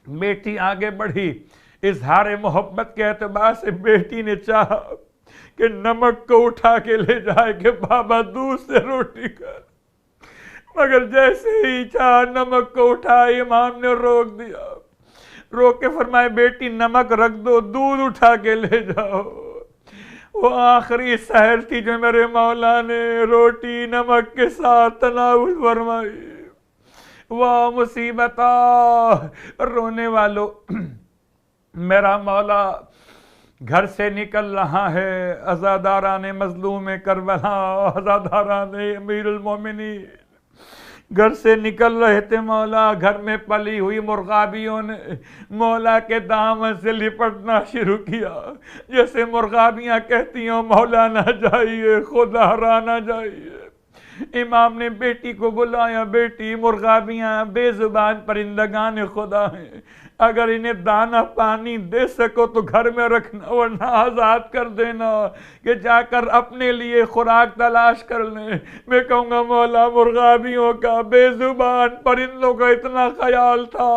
بیٹی آگے بڑھی، اظہار محبت کے اعتبار سے بیٹی نے چاہا کہ نمک کو اٹھا کے لے جائے کہ بابا دودھ سے روٹی کر، مگر جیسے ہی چاہا نمک کو اٹھا، امام نے روک دیا، روک کے فرمائے بیٹی نمک رکھ دو، دودھ اٹھا کے لے جاؤ۔ وہ آخری سحر تھی جو میرے مولا نے روٹی نمک کے ساتھ تناول فرمائی۔ واہ مصیبتہ! رونے والو، میرا مولا گھر سے نکل رہا ہے، عزاداران مظلوم کربلا، عزاداران امیر المومنین گھر سے نکل رہے تھے، مولا گھر میں پلی ہوئی مرغابیوں نے مولا کے دامن سے لپٹنا شروع کیا، جیسے مرغابیاں کہتی ہوں مولا نہ جائیے، خدا را نہ جائیے۔ امام نے بیٹی کو بلایا، بیٹی مرغابیاں بے زبان پرندگان خدا ہیں، اگر انہیں دانہ پانی دے سکو تو گھر میں رکھنا، ورنہ آزاد کر دینا کہ جا کر اپنے لیے خوراک تلاش کر لیں۔ میں کہوں گا مولا مرغابیوں کا، بے زبان پرندوں کا اتنا خیال تھا،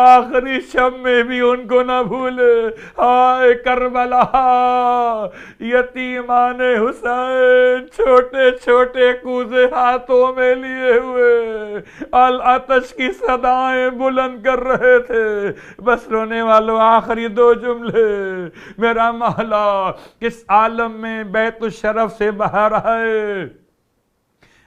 آخری شب میں بھی ان کو نہ بھولے۔ ہائے کربلا، یتیمان حسین چھوٹے چھوٹے کوزے ہاتھوں میں لیے ہوئے العطش کی صدائیں بلند کر رہے تھے۔ بس رونے والوں آخری 2 جملے، میرا مولا کس عالم میں بیت الشرف سے باہر آئے،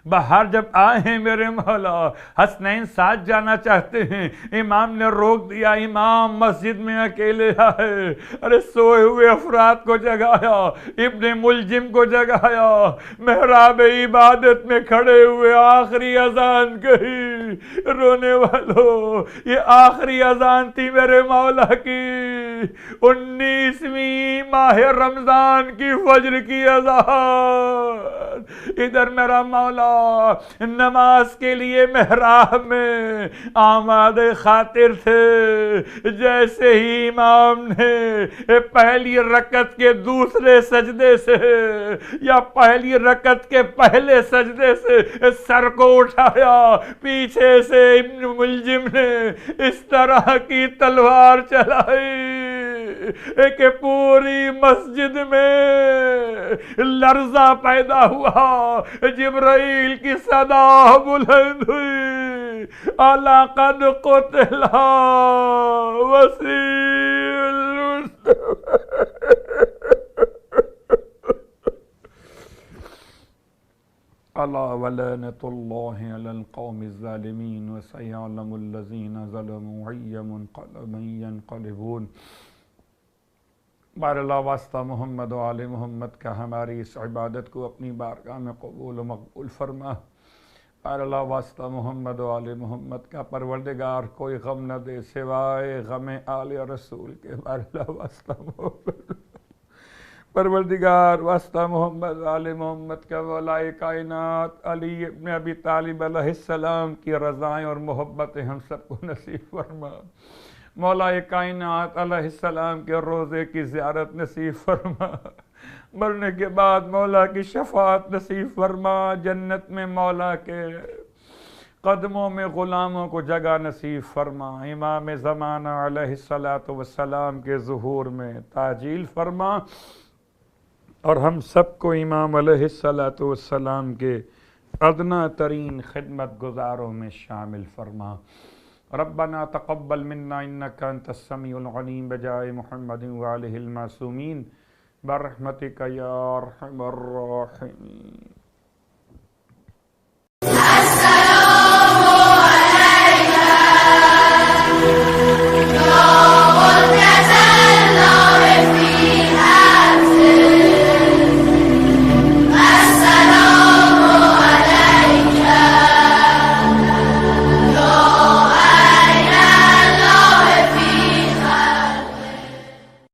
باہر جب آئے ہیں میرے مولا حسنین ساتھ جانا چاہتے ہیں، امام نے روک دیا، امام مسجد میں اکیلے آئے، ارے سوئے ہوئے افراد کو جگایا، ابن ملجم کو جگایا، محراب عبادت میں کھڑے ہوئے آخری اذان کہی۔ رونے والوں یہ آخری اذان تھی میرے مولا کی، 19ویں ماہ رمضان کی فجر کی اذان۔ ادھر میرا مولا نماز کے لیے محراب میں آمادہ خاطر تھے، جیسے ہی امام نے پہلی رکعت کے دوسرے سجدے سے یا پہلی رکعت کے پہلے سجدے سے سر کو اٹھایا، پیچھے سے ابن ملجم نے اس طرح کی تلوار چلائی کہ پوری مسجد میں لرزہ پیدا ہوا، جبرائیل کی صدا بلند ہوئی، لقد قتل وسیل۔ الا ولعنۃ اللہ علی القوم الظالمین وسیعلم الذین ظلموا ای منقلب ینقلبون۔ بار اللہ واسطہ محمد و آل محمد کا ہماری اس عبادت کو اپنی بارگاہ میں قبول و مقبول فرما۔ بار اللہ واسطہ محمد و آل محمد کا پروردگار کوئی غم نہ دے سوائے غم آل رسول کے۔ بار اللہ واسطہ محمد پروردگار واسطہ محمد آل محمد کا مولا کائنات علی ابن ابی طالب علیہ السلام کی رضائیں اور محبتیں ہم سب کو نصیب فرما۔ مولا کائنات علیہ السلام کے روضے کی زیارت نصیب فرما، مرنے کے بعد مولا کی شفاعت نصیب فرما، جنت میں مولا کے قدموں میں غلاموں کو جگہ نصیب فرما، امام زمانہ علیہ السلام کے ظہور میں تعجیل فرما، اور ہم سب کو امام علیہ السلام کے ادنی ترین خدمت گزاروں میں شامل فرما۔ ربنا تقبل منا انك انت السميع العليم بجاه محمد وآله المعصومين برحمتك يا ارحم الراحمين۔